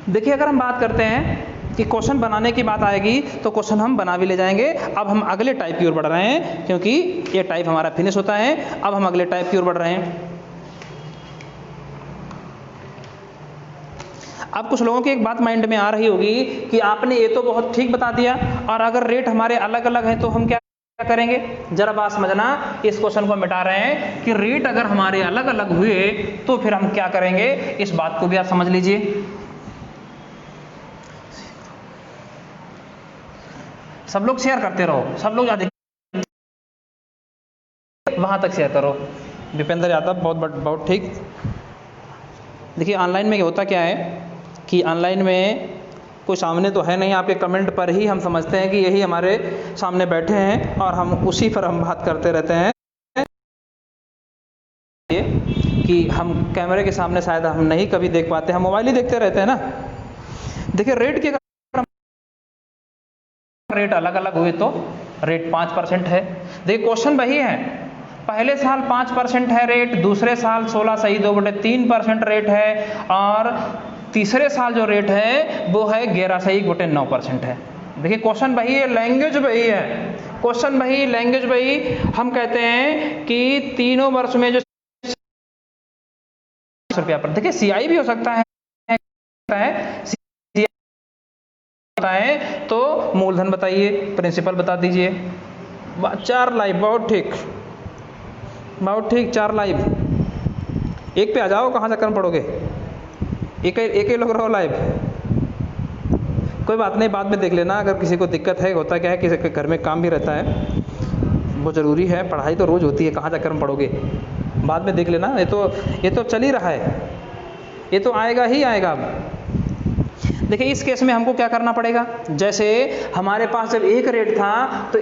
देखिए अगर हम बात करते हैं कि क्वेश्चन बनाने की बात आएगी तो क्वेश्चन हम बना भी ले जाएंगे। अब हम अगले टाइप की ओर बढ़ रहे हैं, क्योंकि ये टाइप हमारा फिनिश होता है, अब हम अगले टाइप की ओर बढ़ रहे हैं। अब कुछ लोगों की एक बात माइंड में आ रही होगी कि आपने ये तो बहुत ठीक बता दिया, और अगर रेट हमारे अलग अलग है तो हम क्या करेंगे? जरा बात समझना, इस क्वेश्चन को मिटा रहे हैं कि रेट अगर हमारे अलग अलग हुए तो फिर हम क्या करेंगे, इस बात को भी आप समझ लीजिए। सब लोग शेयर करते रहो, सब लोग वहां तक शेयर करो। विपेंद्र यादव बहुत ठीक। देखिए ऑनलाइन में होता क्या है कि ऑनलाइन में कोई सामने तो है नहीं, आपके कमेंट पर ही हम समझते हैं कि यही हमारे सामने बैठे हैं और हम उसी पर हम बात करते रहते हैं कि हम कैमरे के सामने शायद हम नहीं कभी देख पाते, हम मोबाइल ही देखते रहते हैं ना। देखिए रेट के रेट अलग अलग हुए तो रेट 5% है। देखिए क्वेश्चन वही है, पहले साल 5% है रेट, दूसरे साल 16 सही 2/3% रेट है, और तीसरे साल जो रेट है वो है 11 सही 9% है। देखिए क्वेश्चन वही है, लैंग्वेज वही है, क्वेश्चन वही, लैंग्वेज वही। हम कहते हैं कि तीनों वर्ष में जो रुपया पर, देखिए सीआई भी हो सकता है तो मूलधन बताइए, प्रिंसिपल बता दीजिए। 4 लाइव, बहुत ठीक 4 लाइव। एक पे आ जाओ, कहाँ चक्कर में पड़ोगे? एक ही लोग रहो लाइव, कोई बात नहीं, बाद में देख लेना अगर किसी को दिक्कत है। होता क्या है किसी के घर में काम भी रहता है, वो ज़रूरी है, पढ़ाई तो रोज़ होती है, कहाँ चक्कर में पड़ोगे? बाद में देख लेना। ये तो चल ही रहा है, ये तो आएगा ही आएगा। अब देखिए इस केस में हमको क्या करना पड़ेगा, जैसे हमारे पास जब एक रेट था तो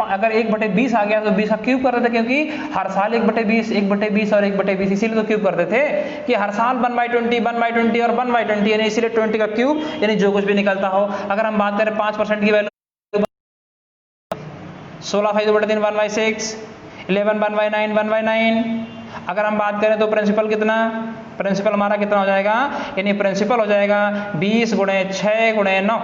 अगर 1/20 आ गया तो 20 का क्यूब कर देते, क्योंकि हर साल 1/20 1/20 और 1/20, इसीलिए तो क्यूब करते थे कि हर साल 1/20 1/20 और 1/20, यानी इसीलिए 20 का क्यूब, यानी जो कुछ भी निकलता हो। अगर हम बात करें 5% की वैल्यू, 16 2/3 1/6, 11 1/9 1/9। अगर हम बात करें तो प्रिंसिपल कितना, प्रिंसिपल हमारा कितना हो जाएगा, यानी प्रिंसिपल हो जाएगा 20 × 6 × 9।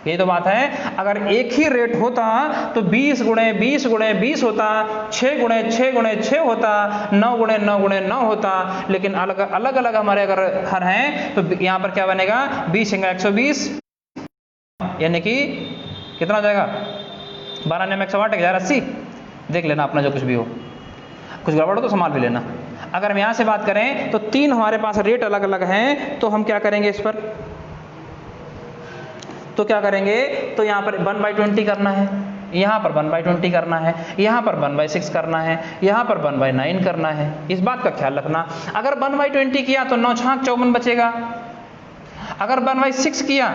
यही तो बात है, अगर एक ही रेट होता तो 20 × 20 × 20 होता, 6 × 6 × 6 होता, 9 × 9 × 9 होता। लेकिन अलग अलग हमारे अगर हर हैं तो यहाँ पर क्या बनेगा, 20 × 120, यानी कि कितना हो जाएगा, 12 × 108 1080। देख लेना अपना जो कुछ भी हो, कुछ गड़बड़ हो तो संभाल भी लेना। अगर हम यहाँ से बात करें तो 3 हमारे पास रेट अलग अलग हैं, तो हम क्या करेंगे इस पर, तो क्या करेंगे, तो यहाँ पर 1/20 करना है, यहाँ पर 1/20 करना है, यहाँ पर 1/6 करना है, यहाँ पर 1/9 करना है। इस बात का ख्याल रखना। अगर 1/20 किया तो 9 छाक 54 बचेगा। अगर 1/6 किया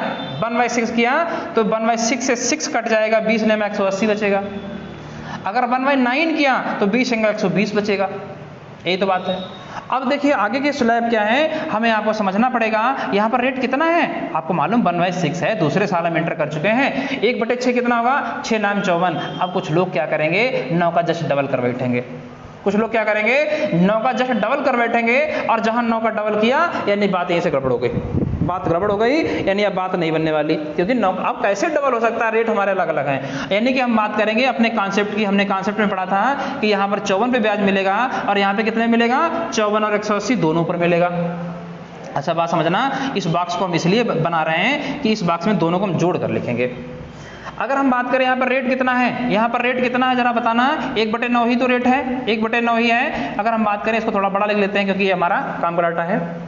तो 1/6 से 6 कट जाएगा, 20 में 180 बचेगा। अगर 1/9 किया तो 20 × 120 बचेगा। यही तो बात है। अब देखिए आगे के स्लैब क्या है, हमें आपको समझना पड़ेगा। यहाँ पर रेट कितना है आपको मालूम, 1/6 है, दूसरे साल हम एंटर कर चुके हैं। 1/6 कितना होगा, 6 9 54। अब कुछ लोग क्या करेंगे, 9 का जस्ट डबल कर बैठेंगे। कुछ लोग क्या करेंगे, 9 का जस्ट डबल कर बैठेंगे, और जहां 9 का डबल किया यानी बात यहीं से गड़बड़ हो गई, बात गड़बड़ हो गई, यानी अब बात नहीं बनने वाली, क्योंकि 9 अब कैसे डबल हो सकता है, रेट हमारे अलग अलग हैं। यानी कि हम बात करेंगे अपने कॉन्सेप्ट की। हमने कॉन्सेप्ट में पढ़ा था कि यहाँ पर 54 पे ब्याज मिलेगा, और यहाँ पे कितने मिलेगा, 54 और 180 दोनों पर मिलेगा। अच्छा बात समझना, इस बॉक्स को हम इसलिए बना रहे हैं कि इस बॉक्स में दोनों को हम जोड़ कर लिखेंगे। अगर हम बात करें यहाँ पर रेट कितना है, यहाँ पर रेट कितना है जरा बताना, 1/9 ही तो रेट है, 1/9 ही है। अगर हम बात करें, इसको थोड़ा बड़ा लिख लेते हैं क्योंकि ये हमारा काम का डाटा है।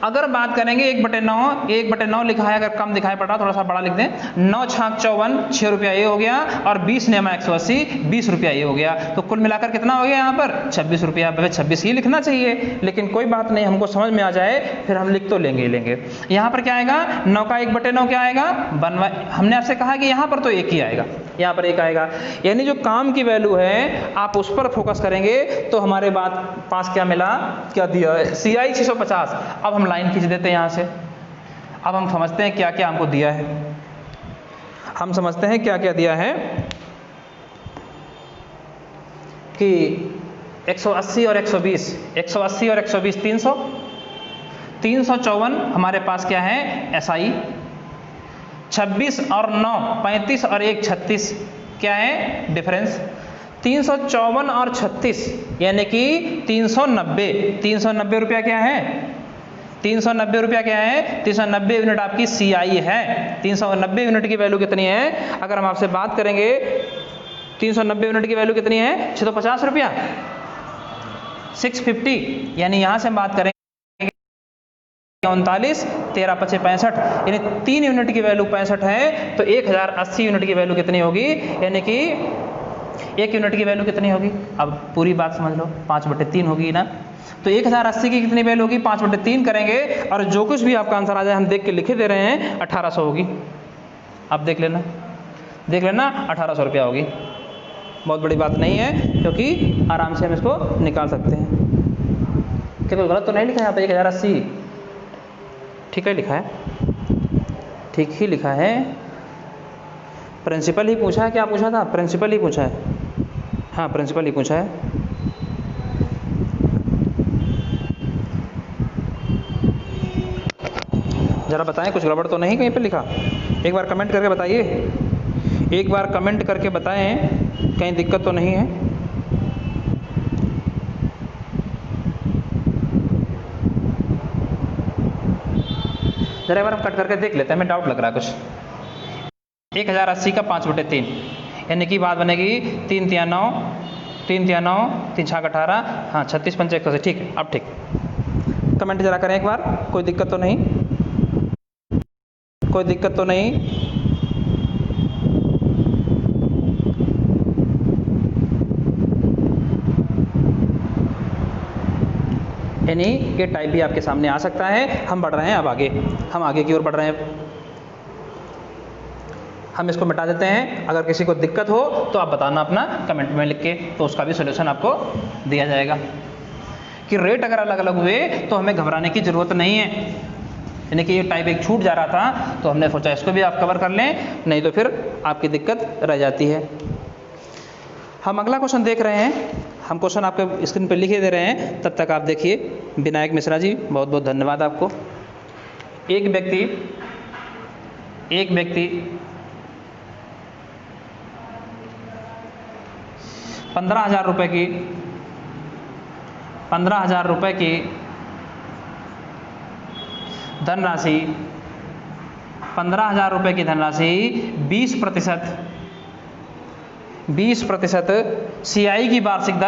अगर बात करेंगे 1/9 लिखा है, अगर कम दिखाई पड़ रहा थोड़ा सा बड़ा लिख दें, 9 छाक 54, 6 रुपया ये हो गया, और 20 नेमा 180, 20 रुपया ये हो गया। तो कुल मिलाकर कितना हो गया यहाँ पर, 26 रुपया। 26 ही लिखना चाहिए, लेकिन कोई बात नहीं, हमको समझ में आ जाए फिर हम लिख तो लेंगे ही लेंगे। यहाँ पर क्या आएगा, 9 का 1/9 क्या आएगा, हमने आपसे कहा कि यहाँ पर तो 1 ही आएगा, यहाँ पर 1 आएगा। यानी जो काम की वैल्यू है आप उस पर फोकस करेंगे तो हमारे पास क्या मिला, क्या दिया है, CI 650। अब हम लाइन खींच देते हैं यहाँ से। अब हम समझते हैं क्या क्या हमको दिया है, हम समझते हैं क्या क्या दिया है कि 180 और 120, 180 और 120 300, 354 हमारे पास क्या है SI, 26 और 9 35 और 1 36 क्या है डिफरेंस, 354 और 36 यानी कि 390, 390 रुपया क्या है, 390 रुपया क्या है, 390 यूनिट आपकी CI है। 390 यूनिट की वैल्यू कितनी है, अगर हम आपसे बात करेंगे 390 यूनिट की वैल्यू कितनी है, 650 रुपया, 650। यानी यहां से हम बात करेंगे 39, 13 5 65, यानी 3 यूनिट की वैल्यू 65 है। तो 1080 यूनिट की वैल्यू कितनी होगी, यानी कि 1 यूनिट की वैल्यू कितनी होगी, अब पूरी बात समझ लो, 5/3 होगी ना। तो 1080 की कितनी वैल्यू होगी, 5/3 करेंगे, और जो कुछ भी आपका आंसर आ जाए हम देख के लिखे दे रहे हैं, 1800 होगी। आप देख लेना 1800 रुपया होगी। बहुत बड़ी बात नहीं है, क्योंकि आराम से हम इसको निकाल सकते हैं। क्या कोई गलत तो नहीं लिखा है यहाँ पर, 1080 ठीक है लिखा है, ठीक ही लिखा है। प्रिंसिपल ही पूछा है, क्या पूछा था, प्रिंसिपल ही पूछा है, हाँ प्रिंसिपल ही पूछा है। जरा बताएं कुछ गड़बड़ तो नहीं कहीं पे लिखा, एक बार कमेंट करके बताइए, एक बार कमेंट करके बताएं कहीं दिक्कत तो नहीं है। जरा एक बार हम कट करके देख लेते हैं, हमें डाउट लग रहा है कुछ। 1080 का 5/3 यानी कि बात बनेगी 3 3 9, 3 3 9, 3 6 18, हाँ 36 5 180, ठीक है। अब ठीक, कमेंट जरा करें एक बार, कोई दिक्कत तो नहीं, कोई दिक्कत तो नहीं। यानी ये टाइप भी आपके सामने आ सकता है। हम बढ़ रहे हैं अब आगे, हम आगे की ओर बढ़ रहे हैं। हम इसको मिटा देते हैं, अगर किसी को दिक्कत हो तो आप बताना अपना कमेंट में लिख के, तो उसका भी सोल्यूशन आपको दिया जाएगा। कि रेट अगर अलग अलग हुए तो हमें घबराने की ज़रूरत नहीं है। यानी कि ये टाइप एक छूट जा रहा था तो हमने सोचा इसको भी आप कवर कर लें, नहीं तो फिर आपकी दिक्कत रह जाती है। हम अगला क्वेश्चन देख रहे हैं, हम क्वेश्चन आपके स्क्रीन पर लिखे दे रहे हैं, तब तक आप देखिए। विनायक मिश्रा जी बहुत बहुत धन्यवाद आपको। एक व्यक्ति 15,000 रुपए की धनराशि 15,000 रुपए की धनराशि 20% CI की वार्षिक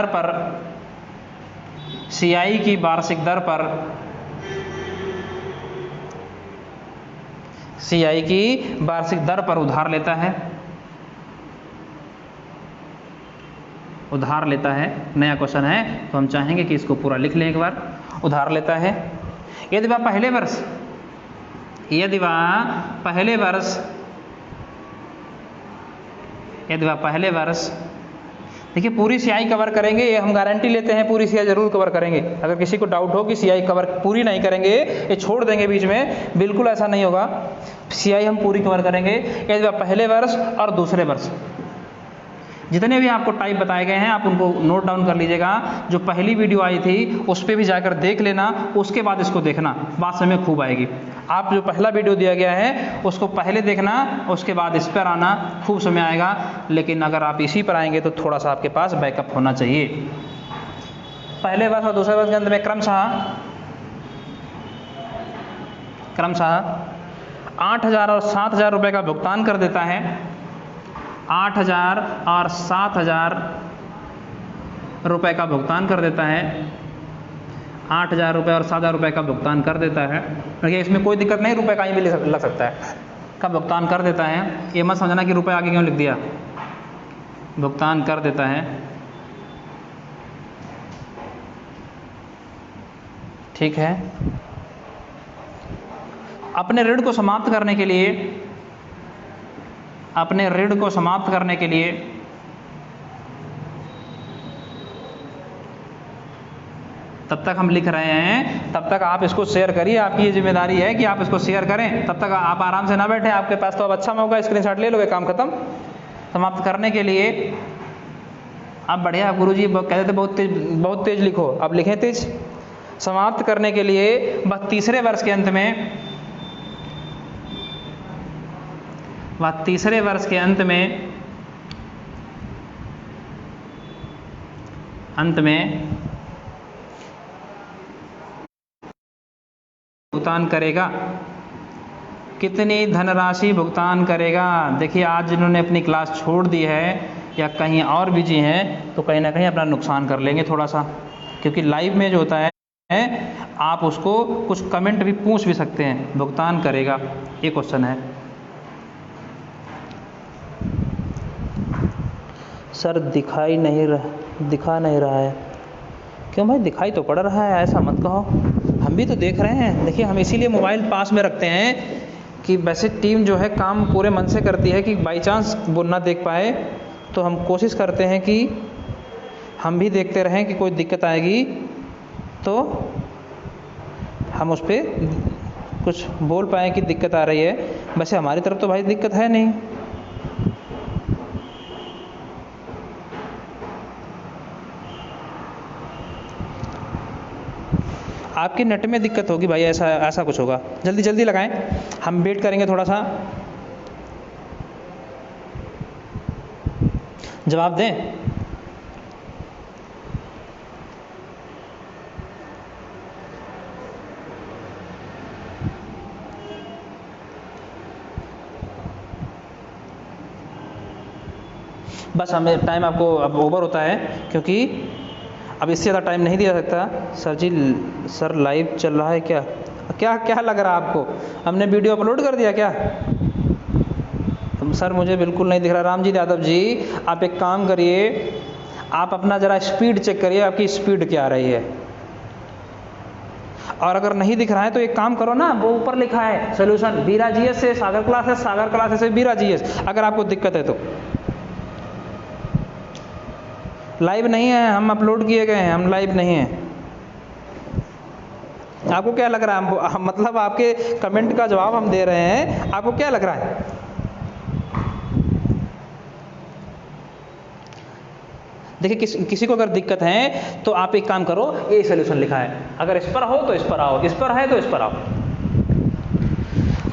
दर पर उधार लेता है। नया क्वेश्चन है तो हम चाहेंगे कि इसको पूरा लिख लें एक बार। उधार लेता है, यदि वह पहले वर्ष देखिए पूरी सीआई कवर करेंगे, ये हम गारंटी लेते हैं, पूरी सीआई जरूर कवर करेंगे। अगर किसी को डाउट हो कि सीआई कवर पूरी नहीं करेंगे, ये छोड़ देंगे बीच में, बिल्कुल ऐसा नहीं होगा। सीआई हम पूरी कवर करेंगे। ये पहले वर्ष और दूसरे वर्ष जितने भी आपको टाइप बताए गए हैं आप उनको नोट डाउन कर लीजिएगा। जो पहली वीडियो आई थी उस पर भी जाकर देख लेना, उसके बाद इसको देखना, बात समझ में खूब आएगी। आप जो पहला वीडियो दिया गया है उसको पहले देखना, उसके बाद इस पर आना, खूब समय आएगा। लेकिन अगर आप इसी पर आएंगे तो थोड़ा सा आपके पास बैकअप होना चाहिए। पहले वर्ष और दूसरे वर्ष के अंत में क्रमशः 8,000 और 7,000 रुपये का भुगतान कर देता है। 8,000 और 7,000 रुपये का भुगतान कर देता है। 8,000 रुपये और 7,000 रुपये का भुगतान कर देता है। देखिए इसमें कोई दिक्कत नहीं, रुपये कहीं भी लग सकता है, का भुगतान कर देता है। ये मत समझना कि रुपये आगे क्यों लिख दिया, भुगतान कर देता है। ठीक है। अपने ऋण को समाप्त करने के लिए, अपने ऋण को समाप्त करने के लिए तब तक हम लिख रहे हैं, तब तक आप इसको शेयर करिए। आपकी ये जिम्मेदारी है कि आप इसको शेयर करें। तब तक आप आराम से ना बैठे, आपके पास तो अब अच्छा मौका, स्क्रीनशॉट ले लोगे, काम खत्म। समाप्त करने के लिए आप बढ़िया, गुरुजी कहते थे बहुत तेज लिखो, अब लिखें तेज। समाप्त करने के लिए बस तीसरे वर्ष के अंत में भुगतान करेगा। कितनी धनराशि भुगतान करेगा? देखिए आज जिन्होंने अपनी क्लास छोड़ दी है या कहीं और बिजी हैं तो कहीं ना कहीं अपना नुकसान कर लेंगे थोड़ा सा, क्योंकि लाइव में जो होता है आप उसको कुछ कमेंट भी पूछ भी सकते हैं। भुगतान करेगा, ये क्वेश्चन है। सर दिखा नहीं रहा है। क्यों भाई, दिखाई तो पड़ रहा है, ऐसा मत कहो, हम भी तो देख रहे हैं। देखिए हम इसीलिए मोबाइल पास में रखते हैं कि वैसे टीम जो है काम पूरे मन से करती है कि बाई चांस वो ना देख पाए तो हम कोशिश करते हैं कि हम भी देखते रहें कि कोई दिक्कत आएगी तो हम उस पर कुछ बोल पाएँ कि दिक्कत आ रही है। वैसे हमारी तरफ तो भाई दिक्कत है नहीं। आपके नेट में दिक्कत होगी भाई, ऐसा कुछ होगा। जल्दी जल्दी लगाएं, हम वेट करेंगे थोड़ा सा। जवाब दें। बस हमें टाइम आपको अब ओवर होता है, क्योंकि अब इससे ज़्यादा टाइम नहीं दिया सकता। सर जी, सर लाइव चल रहा है क्या? क्या लग रहा है आपको? हमने वीडियो अपलोड कर दिया क्या? सर मुझे बिल्कुल नहीं दिख रहा। राम जी यादव जी, आप एक काम करिए, आप अपना ज़रा स्पीड चेक करिए, आपकी स्पीड क्या आ रही है। और अगर नहीं दिख रहा है तो एक काम करो ना, वो ऊपर लिखा है सोल्यूशन, बीरा जीएस से सागर क्लासेस, सागर क्लासेस से बीरा जीएस। अगर आपको दिक्कत है तो लाइव नहीं है, हम अपलोड किए गए हैं, हम लाइव नहीं हैं। आपको क्या लग रहा है? मतलब आपके कमेंट का जवाब हम दे रहे हैं, आपको क्या लग रहा है? देखिए किसी को अगर दिक्कत है तो आप एक काम करो, ये सॉल्यूशन लिखा है, अगर इस पर हो तो इस पर आओ, इस पर है तो इस पर आओ।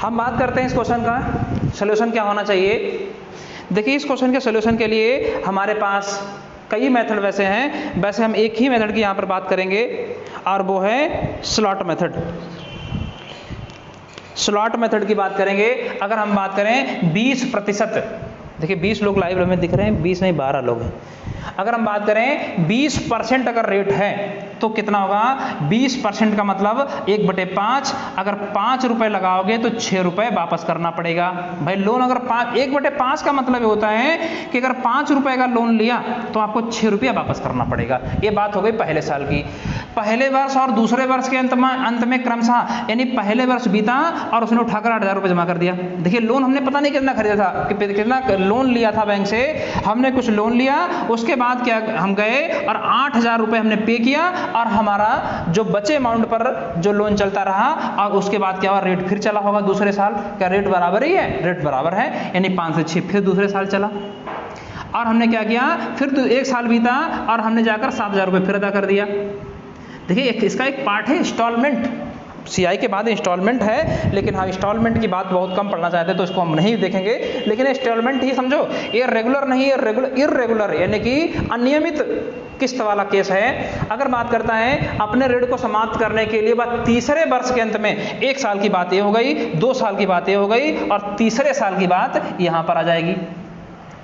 हम बात करते हैं इस क्वेश्चन का सॉल्यूशन क्या होना चाहिए। देखिए इस क्वेश्चन के सॉल्यूशन के लिए हमारे पास कई मेथड वैसे हैं, वैसे हम एक ही मेथड की यहाँ पर बात करेंगे और वो है स्लॉट मेथड। स्लॉट मेथड की बात करेंगे। अगर हम बात करें 20%, देखिए 20 लोग लाइव में दिख रहे हैं, 20 नहीं 12 लोग हैं। अगर हम बात करें 20% अगर रेट है तो कितना होगा? 20% का मतलब 1/5। अगर 5 रुपए लगाओगे तो 6 रुपए वापस करना पड़ेगा। भाई लोन अगर 1/5 का मतलब ये होता है कि अगर 5 रुपए का लोन लिया तो आपको 6 रुपया वापस करना पड़ेगा। ये बात हो गई पहले साल की। पहले वर्ष और दूसरे वर्ष के अंत में क्रमशः, यानी पहले वर्ष बीता और उसने उठाकर 8,000 रुपये जमा कर दिया। देखिए लोन हमने पता नहीं कितना खरीदा था, कितना लोन लिया था बैंक से, हमने कुछ लोन लिया, उसके बाद क्या हम गए और 8,000 रुपये हमने पे किया और हमारा जो बचे अमाउंट पर जो लोन चलता रहा, और उसके बाद क्या हुआ, रेट फिर चला होगा दूसरे साल। क्या रेट बराबर ही है? रेट बराबर है, यानी 5 से 6 फिर दूसरे साल चला। और हमने क्या किया, फिर तो 1 साल बीता और हमने जाकर 7,000 रुपये फिर अदा कर दिया। देखिए इसका एक पार्ट है इंस्टॉलमेंट, सीआई के बाद इंस्टॉलमेंट है, लेकिन हाँ इंस्टॉलमेंट की बात बहुत कम पढ़ना चाहते हैं तो इसको हम नहीं देखेंगे, लेकिन इंस्टॉलमेंट ही समझो, ये रेगुलर नहीं, इर्रेगुलर यानी कि अनियमित किस्त वाला केस है। अगर बात करता है अपने ऋण को समाप्त करने के लिए, बात तीसरे वर्ष के अंत में 1 साल की बात ये हो गई, 2 साल की बात ये हो गई और तीसरे साल की बात यहाँ पर आ जाएगी।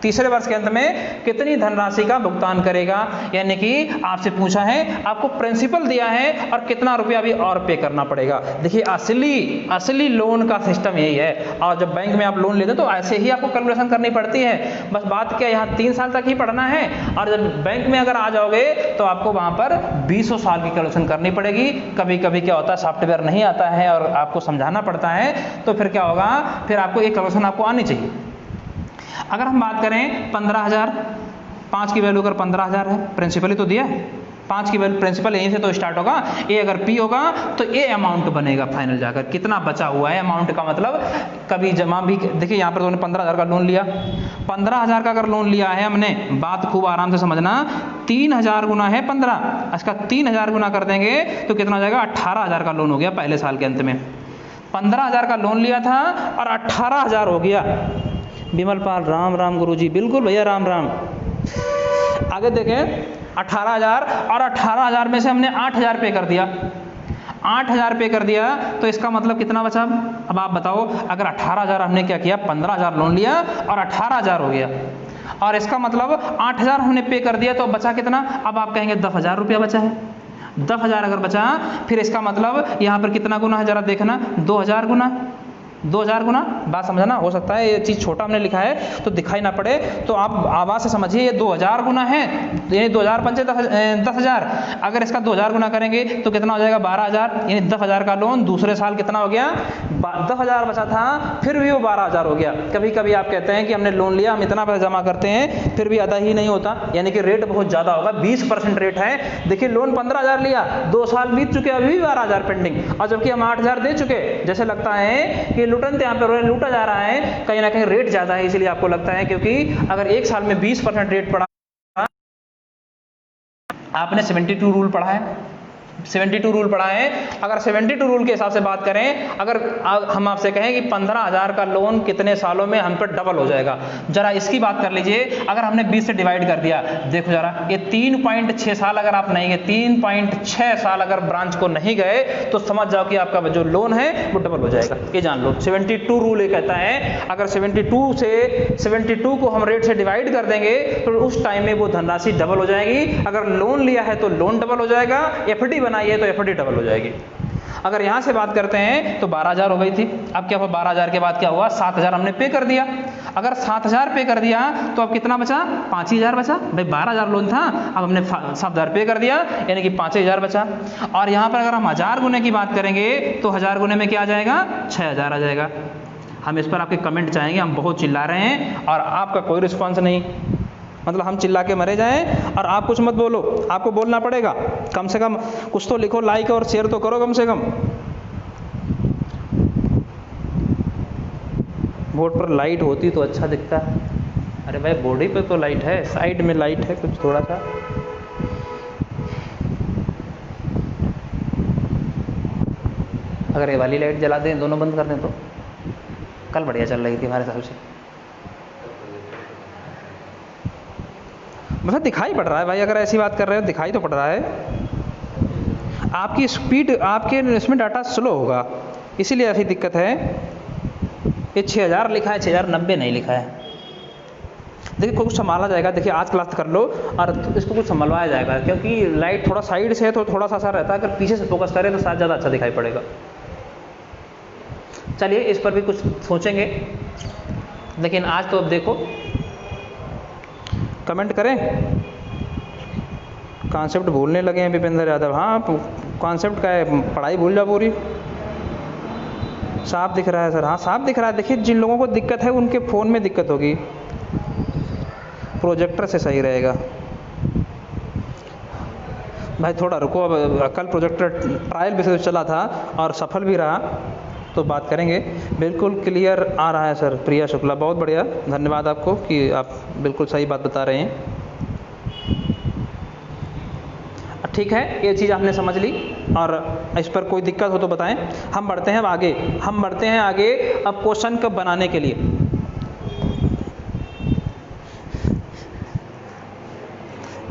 तीसरे वर्ष के अंत में कितनी धनराशि का भुगतान करेगा, यानी कि आपसे पूछा है, आपको प्रिंसिपल दिया है और कितना रुपया भी और पे करना पड़ेगा। देखिए असली लोन का सिस्टम यही है, और जब बैंक में आप लोन लेते हैं तो ऐसे ही आपको कैलकुलेशन करनी पड़ती है। बस बात क्या, यहाँ 3 साल तक ही पढ़ना है, और जब बैंक में अगर आ जाओगे तो आपको वहाँ पर 20 साल की कैलकुलेशन करनी पड़ेगी। कभी कभी क्या होता है, सॉफ्टवेयर नहीं आता है और आपको समझाना पड़ता है, तो फिर क्या होगा, फिर आपको एक कैलकुलेशन आपको आनी चाहिए। अगर हम बात करें 15,000, 5 की वैल्यू अगर 15,000 है, प्रिंसिपल ही तो दिया है, 5 की वैल्यू प्रिंसिपल यहीं से तो स्टार्ट होगा, ए अगर पी होगा तो ए अमाउंट बनेगा फाइनल जाकर, कितना बचा हुआ है अमाउंट का मतलब कभी जमा भी। देखिए यहाँ पर तो 15,000 का लोन लिया, 15,000 का अगर लोन लिया है हमने, बात खूब आराम से समझना, 3,000 गुना है 15, इसका 3,000 गुना कर देंगे तो कितना हो जाएगा, 18,000 का लोन हो गया पहले साल के अंत में। 15,000 का लोन लिया था और 18,000 हो गया। विमल पाल राम राम गुरुजी, बिल्कुल भैया राम राम। आगे देखें 18,000 और 18,000 में से हमने 8,000 पे कर दिया, 8,000 पे कर दिया तो इसका मतलब कितना बचा। अब आप बताओ, अगर 18,000 हमने क्या किया, 15,000 लोन लिया और 18,000 हो गया, और इसका मतलब 8,000 हमने पे कर दिया तो बचा कितना। अब आप कहेंगे 10,000 रुपया बचा है, 10,000 अगर बचा फिर इसका मतलब यहाँ पर कितना गुना है, जरा देखना, 2,000 गुना, 2,000 गुना। बात समझना, हो सकता है ये चीज़ छोटा हमने लिखा है तो दिखाई ना पड़े, तो आप आवाज़ से समझिए, ये 2,000 गुना है, यानी 2,000 पंचे 10,000। अगर इसका 2,000 गुना करेंगे तो कितना हो जाएगा, 12,000, यानी 10,000 का लोन दूसरे साल कितना हो गया, 10,000 बचा था फिर भी वो 12,000 हो गया। कभी कभी आप कहते हैं कि हमने लोन लिया, हम इतना पैसा जमा करते हैं फिर भी अदा ही नहीं होता, यानी कि रेट बहुत ज़्यादा होगा, 20% रेट है। देखिए लोन 15,000 लिया, 2 साल बीत चुके, अभी भी 12,000 पेंडिंग, और जबकि हम 8,000 दे चुके। जैसे लगता है कि लुटन यहाँ पे लूटा जा रहा है, कहीं ना कहीं रेट ज्यादा है इसलिए आपको लगता है, क्योंकि अगर 1 साल में 20% रेट पड़ा, आपने 72 रूल पढ़ा है, 72 रूल पढ़ा है। अगर 72 रूल के हिसाब से बात करें, अगर हम आपसे कहें कि 15,000 का लोन कितने सालों में हम पर डबल हो जाएगा, जरा इसकी बात कर लीजिए। अगर हमने 20 से डिवाइड कर दिया, देखो जरा, ये 3.6 साल अगर आप नहीं गए, 3.6 साल अगर ब्रांच को नहीं गए तो समझ जाओ कि आपका जो लोन है वो डबल हो जाएगा, ये जान लो। 72 रूल ये कहता है, अगर 72 को हम रेट से डिवाइड कर देंगे तो उस टाइम में वो धनराशि डबल हो जाएगी। अगर लोन लिया है तो लोन डबल हो जाएगा, एफडी बनाइए तो एफडी डबल हो जाएगी। अगर यहां से बात करते हैं तो 12,000 हो गई थी, अब क्या हुआ, 12,000 के बाद क्या हुआ, 7,000 हमने पे कर दिया। अगर 7,000 पे कर दिया तो अब कितना बचा, 5,000 बचा। भाई 12,000 लोन था, अब हमने 7,000 पे कर दिया, यानी कि 5,000 बचा। और यहां पर अगर हम 1000 गुने की बात करेंगे तो 1000 गुने में क्या आ जाएगा, 6,000 आ जाएगा। हम इस पर आपके कमेंट चाहेंगे, हम बहुत चिल्ला रहे हैं और आपका कोई रिस्पॉन्स नहीं, मतलब हम चिल्ला के मरे जाएं और आप कुछ मत बोलो, आपको बोलना पड़ेगा। कम से कम कुछ तो लिखो, लाइक और शेयर तो करो कम से कम। बोर्ड पर लाइट होती तो अच्छा दिखता है। अरे भाई बॉडी पे तो लाइट है, साइड में लाइट है कुछ थोड़ा सा। अगर ये वाली लाइट जला दें, दोनों बंद कर दें तो कल बढ़िया चल रही थी हमारे हिसाब से। मतलब दिखाई पड़ रहा है भाई, अगर ऐसी बात कर रहे हो दिखाई तो पड़ रहा है। आपकी स्पीड, आपके इसमें डाटा स्लो होगा, इसीलिए ऐसी दिक्कत है। ये 6,000 लिखा है, 6,090 नहीं लिखा है। देखिए कुछ संभाला जाएगा, देखिए आज क्लास कर लो और इसको कुछ संभलवाया जाएगा, क्योंकि लाइट थोड़ा साइड से है तो थोड़ा सा ऐसा रहता है, अगर पीछे से फोकस करें तो शायद ज़्यादा अच्छा दिखाई पड़ेगा। चलिए इस पर भी कुछ सोचेंगे, लेकिन आज तो अब देखो, कमेंट करें, कॉन्सेप्ट भूलने लगे हैं विपेंद्र यादव। हाँ, कॉन्सेप्ट का है, पढ़ाई भूल जा पूरी। साफ दिख रहा है सर? हाँ साफ दिख रहा है। देखिए जिन लोगों को दिक्कत है उनके फ़ोन में दिक्कत होगी, प्रोजेक्टर से सही रहेगा। भाई थोड़ा रुको, अब कल प्रोजेक्टर ट्रायल बेसिस पे चला था और सफल भी रहा, तो बात करेंगे। बिल्कुल क्लियर आ रहा है सर। प्रिया शुक्ला, बहुत बढ़िया, धन्यवाद आपको कि आप बिल्कुल सही बात बता रहे हैं। ठीक है, ये चीज़ आपने समझ ली और इस पर कोई दिक्कत हो तो बताएं। हम बढ़ते हैं अब आगे, हम बढ़ते हैं आगे अब क्वेश्चन को बनाने के लिए।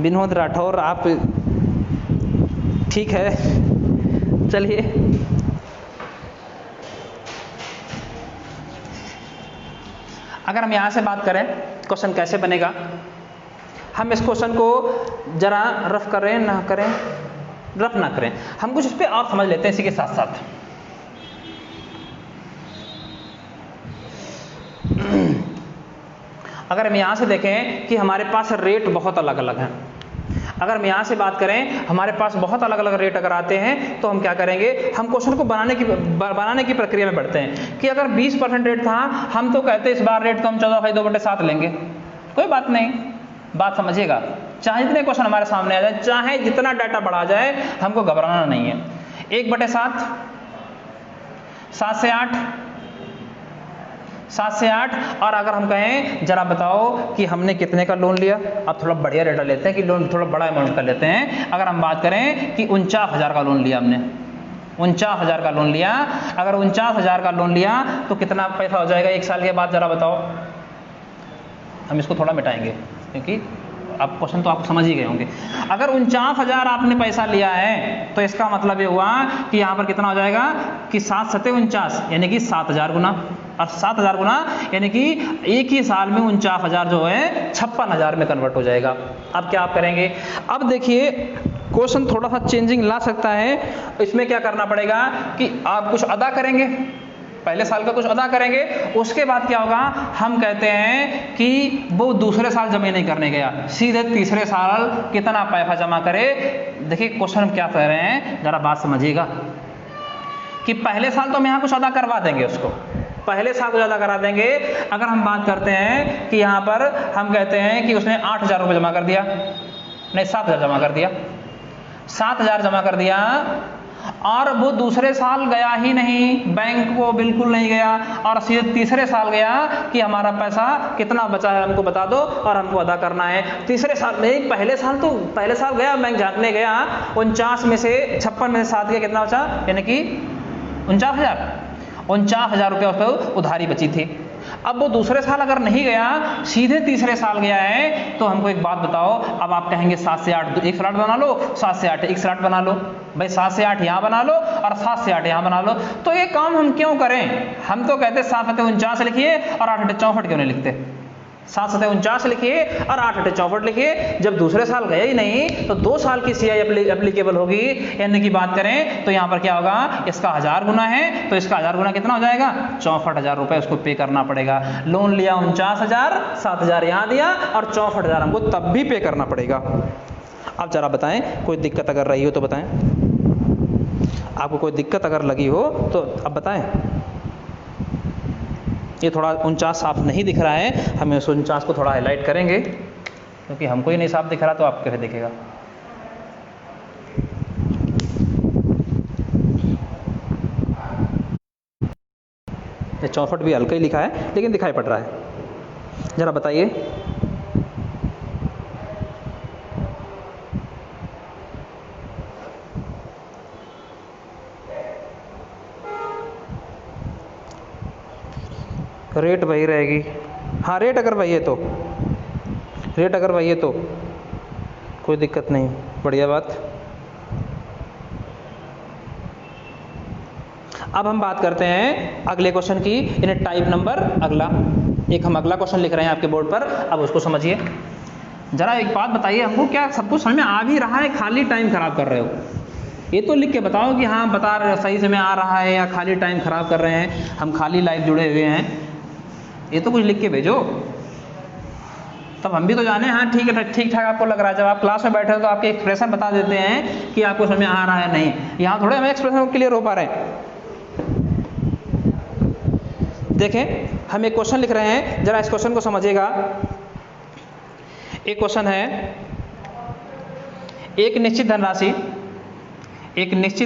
विनोद राठौर, आप ठीक है, चलिए। अगर हम यहाँ से बात करें क्वेश्चन कैसे बनेगा, हम इस क्वेश्चन को जरा रफ करें ना करें, रफ ना करें, हम कुछ इस पर और समझ लेते हैं इसी के साथ साथ। अगर हम यहाँ से देखें कि हमारे पास रेट बहुत अलग अलग हैं, अगर हम यहाँ से बात करें हमारे पास बहुत अलग अलग रेट अगर आते हैं, तो हम क्या करेंगे, हम क्वेश्चन को बनाने की प्रक्रिया में बढ़ते हैं कि अगर 20% रेट था, हम तो कहते हैं इस बार रेट तो हम 14/2/7 लेंगे। कोई बात नहीं, बात समझिएगा, चाहे जितने क्वेश्चन हमारे सामने आ जाए, चाहे जितना डाटा बढ़ा जाए, हमको घबराना नहीं है। 1/7, 7 से 8, 7 से 8। और अगर हम कहें जरा बताओ कि हमने कितने का लोन लिया, अब थोड़ा बढ़िया रेट लेते हैं कि लोन थोड़ा बड़ा अमाउंट का लेते हैं। अगर हम बात करें कि 49,000 का लोन लिया हमने, 49,000 का लोन लिया, अगर 49,000 का लोन लिया तो कितना पैसा हो जाएगा 1 साल के बाद, जरा बताओ। हम इसको थोड़ा मिटाएंगे क्योंकि अब क्वेश्चन तो आप समझ ही गए होंगे। अगर 49,000 आपने पैसा लिया है तो इसका मतलब ये हुआ कि यहाँ पर कितना हो जाएगा कि 7 7 49, यानी कि 7,000 गुना, और 7,000 गुना यानी कि एक ही साल में 49,000 जो है 56,000 में कन्वर्ट हो जाएगा। अब क्या आप करेंगे, अब देखिए क्वेश्चन थोड़ा सा चेंजिंग ला सकता है। इसमें क्या करना पड़ेगा कि आप कुछ अदा करेंगे, पहले साल का कुछ अदा करेंगे, उसके बाद क्या होगा, हम कहते हैं कि वो दूसरे साल जमा नहीं करने गया, सीधे तीसरे साल कितना पैसा जमा करे। देखिए क्वेश्चन हम क्या कह रहे हैं, जरा बात समझिएगा कि पहले साल तो हम यहाँ कुछ अदा करवा देंगे, उसको पहले साल को अदा करा देंगे। अगर हम बात करते हैं कि यहाँ पर हम कहते हैं कि उसने 8,000 रुपये जमा कर दिया, नहीं 7,000 जमा कर दिया, 7,000 जमा कर दिया, और वो दूसरे साल गया ही नहीं, बैंक को बिल्कुल नहीं गया, और सीधे तीसरे साल गया कि हमारा पैसा कितना बचा है हमको बता दो और हमको अदा करना है। तीसरे साल नहीं, पहले साल गया, बैंक झांकने गया, 49 में से 56 में से 7 गया, कितना बचा, यानी कि 49,000 रुपये उस पर उधारी बची थी। अब वो दूसरे साल अगर नहीं गया, सीधे तीसरे साल गया है, तो हमको एक बात बताओ। अब आप कहेंगे 7 से 8 एक स्लॉट बना लो, 7 से 8 एक स्लॉट बना लो, भाई 7 से 8 यहाँ बना लो और 7 से 8 यहाँ बना लो। तो ये काम हम क्यों करें, हम तो कहते 7 7 49 लिखिए और 8 8 64 क्यों नहीं लिखते, 7 7 49 लिखिए और 8 8 64 लिखिए। जब दूसरे साल गए ही नहीं तो 2 साल की सीआई एप्लीकेबल होगी। यानी की बात करें तो यहाँ पर क्या होगा, इसका 1000 गुना है तो इसका 1000 गुना कितना हो जाएगा, 64,000 रुपये उसको पे करना पड़ेगा। लोन लिया 49,000, 7,000 यहाँ दिया और 64,000 हमको तब भी पे करना पड़ेगा। अब जरा बताएं, कोई दिक्कत अगर रही हो तो बताएं, आपको कोई दिक्कत अगर लगी हो तो अब बताएं। ये थोड़ा 49 साफ नहीं दिख रहा है, हम इस 49 को थोड़ा हाईलाइट करेंगे क्योंकि हमको ही नहीं साफ दिख रहा, तो आपको कैसे दिखेगा। ये 64 भी हल्का ही लिखा है लेकिन दिखाई पड़ रहा है, जरा बताइए। रेट वही रहेगी, हाँ रेट अगर वही है तो कोई दिक्कत नहीं, बढ़िया बात। अब हम बात करते हैं अगले क्वेश्चन की, इन्हें टाइप नंबर अगला, एक हम अगला क्वेश्चन लिख रहे हैं आपके बोर्ड पर, अब उसको समझिए। जरा एक बात बताइए, हमको क्या सब कुछ समझ में आ भी रहा है, खाली टाइम खराब कर रहे हो? ये तो लिख के बताओ कि हाँ बता रहे सही से में आ रहा है या खाली टाइम खराब कर रहे हैं, हम खाली लाइव जुड़े हुए हैं, ये तो कुछ लिख के भेजो। तब हम भी तो जाने हाँ ठीक है, ठीक ठाक आपको लग रहा है। जब आप क्लास में बैठे हो तो आपके एक्सप्रेशन बता देते हैं कि आपको समझ में आ रहा है नहीं। यहाँ थोड़े हमें एक्सप्रेशन क्लियर हो पा रहे हैं। देखें हम एक क्वेश्चन लिख रहे हैं, जरा इस क्वेश्चन को समझिएगा। एक क्वेश्चन है, एक निश्चित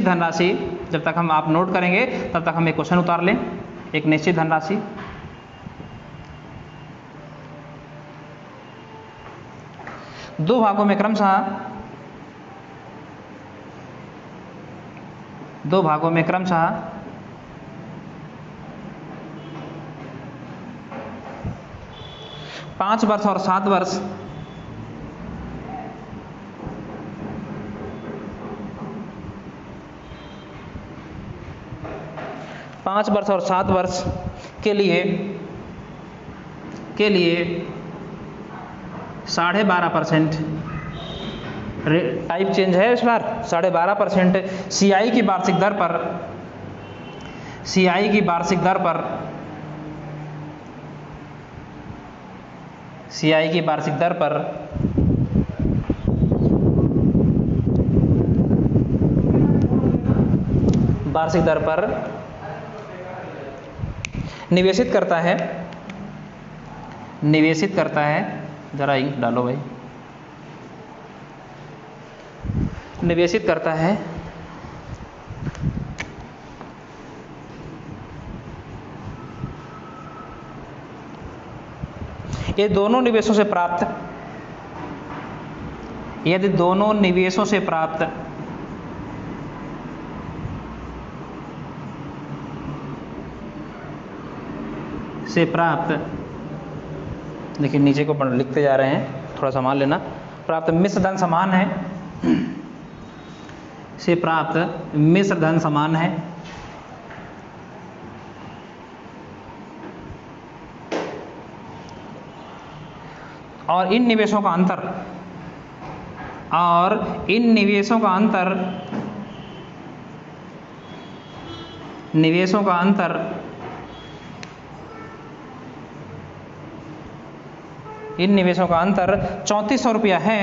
धनराशि, जब तक हम आप नोट करेंगे तब तक हम एक क्वेश्चन उतार लें। एक निश्चित धनराशि दो भागों में क्रमशः 5 वर्ष और 7 वर्ष के लिए 12.5% टाइप चेंज है इस बार, 12.5% CI की वार्षिक दर पर 'निवेशित करता है, जरा इंक डालो भाई, निवेशित करता है ये दोनों निवेशों से प्राप्त, यदि दोनों निवेशों से प्राप्त देखिए नीचे को लिखते जा रहे हैं, थोड़ा सामान लेना। प्राप्त मिश्र धन समान है, और इन निवेशों का अंतर इन निवेशों का अंतर 3400 रुपया है।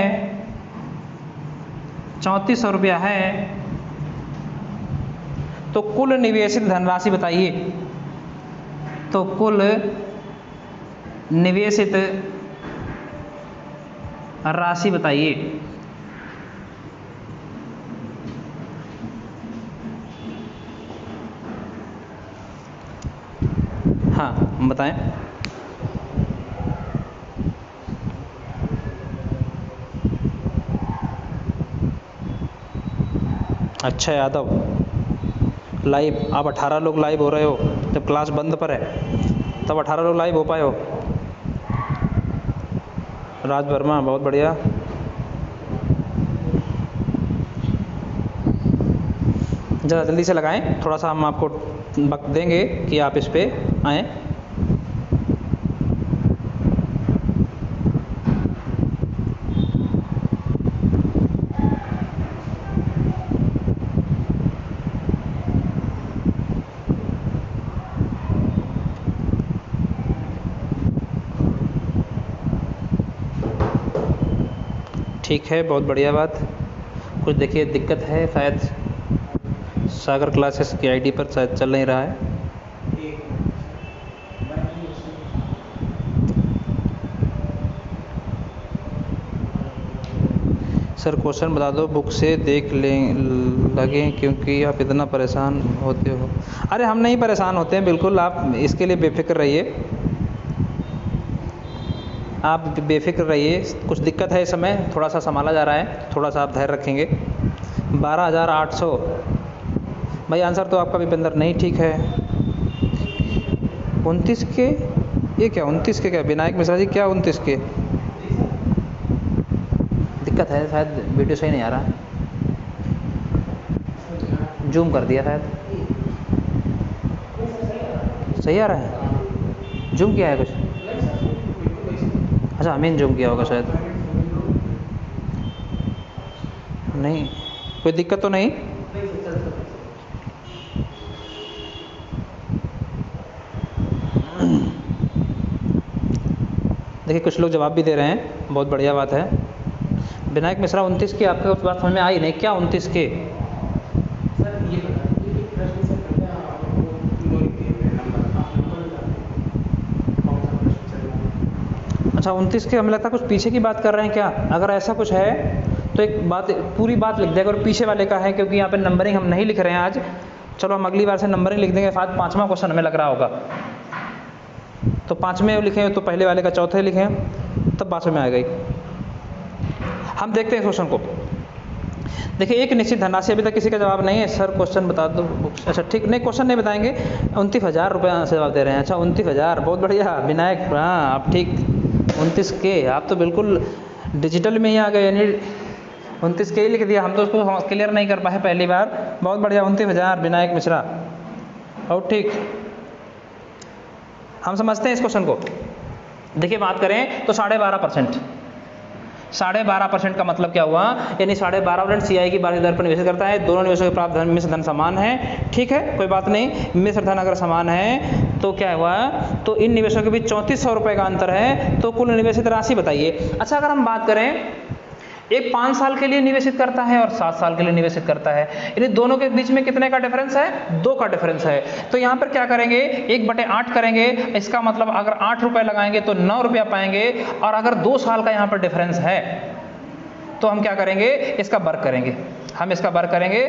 3400 रुपया है। तो कुल निवेशित धनराशि बताइए। तो कुल निवेशित राशि बताइए। हाँ बताएं। अच्छा यादव, लाइव आप 18 लोग लाइव हो रहे हो, जब क्लास बंद पर है तब 18 लोग लाइव हो पाए हो। राज वर्मा बहुत बढ़िया। ज़रा जल्दी से लगाएं, थोड़ा सा हम आपको वक्त देंगे कि आप इस पे आएँ। ठीक है, बहुत बढ़िया बात। कुछ देखिए दिक्कत है, शायद सागर क्लासेस की आईडी पर शायद चल नहीं रहा है। सर क्वेश्चन बता दो, बुक से देख लगें क्योंकि आप इतना परेशान होते हो। अरे हम नहीं परेशान होते हैं, बिल्कुल आप इसके लिए बेफिक्र रहिए। आप बेफिक्र रहिए। कुछ दिक्कत है इस समय, थोड़ा सा संभाला जा रहा है, थोड़ा सा आप धैर्य रखेंगे। 12,800 भाई, आंसर तो आपका भी बंदर नहीं ठीक है। 29 के, ये क्या 29 के, क्या विनायक मिश्रा जी क्या 29 के? दिक्कत है, शायद वीडियो सही नहीं आ रहा, जूम कर दिया शायद। सही आ रहा है? जूम किया है कुछ? अच्छा हमें जूम किया होगा शायद। नहीं कोई दिक्कत तो नहीं? देखिए कुछ लोग जवाब भी दे रहे हैं, बहुत बढ़िया बात है। विनायक मिश्रा 29 के, आपको बात समझ में आई नहीं क्या 29 के? अच्छा 29 के, हमें लगता है कुछ पीछे की बात कर रहे हैं क्या? अगर ऐसा कुछ है तो एक बात, पूरी बात लिख देगा। अगर पीछे वाले का है, क्योंकि यहाँ पे नंबरिंग हम नहीं लिख रहे हैं आज, चलो हम अगली बार से नंबरिंग लिख देंगे। शायद 5वां क्वेश्चन हमें लग रहा होगा, तो 5वें लिखें तो पहले वाले का चौथे लिखें, तब 5वें में आ गई। हम देखते हैं क्वेश्चन को। देखिए एक निश्चित धनराशि, अभी तक किसी का जवाब नहीं है। सर क्वेश्चन बता दो। अच्छा ठीक, नहीं क्वेश्चन नहीं बताएंगे। 29,000 रुपये से जवाब दे रहे हैं। अच्छा 29,000, बहुत बढ़िया विनायक, हाँ आप ठीक। 29 के, आप तो बिल्कुल डिजिटल में ही आ गए, यानी 29 के ही लिख दिया। हम तो उसको क्लियर नहीं कर पाए पहली बार। बहुत बढ़िया, 29,000 विनायक मिश्रा, और ठीक। हम समझते हैं इस क्वेश्चन को। देखिए बात करें तो 12.5%। 12.5% का मतलब क्या हुआ, यानी 12.5% CI की वार्षिक दर पर निवेश करता है। दोनों निवेशों के प्राप्त धन मिश्र धन समान है, ठीक है कोई बात नहीं। मिश्र धन अगर समान है तो क्या हुआ, तो इन निवेशों के बीच 3400 रुपये का अंतर है, तो कुल निवेशित राशि बताइए। अच्छा अगर हम बात करें, एक 5 साल के लिए निवेशित करता है और 7 साल के लिए निवेशित करता है, यानी दोनों के बीच में कितने का डिफरेंस है, 2 का डिफरेंस है। तो यहाँ पर क्या करेंगे, 1/8 करेंगे। इसका मतलब अगर 8 रुपये लगाएंगे तो 9 रुपया पाएंगे, और अगर 2 साल का यहाँ पर डिफरेंस है तो हम क्या करेंगे, इसका वर्ग करेंगे। हम इसका वर्ग करेंगे,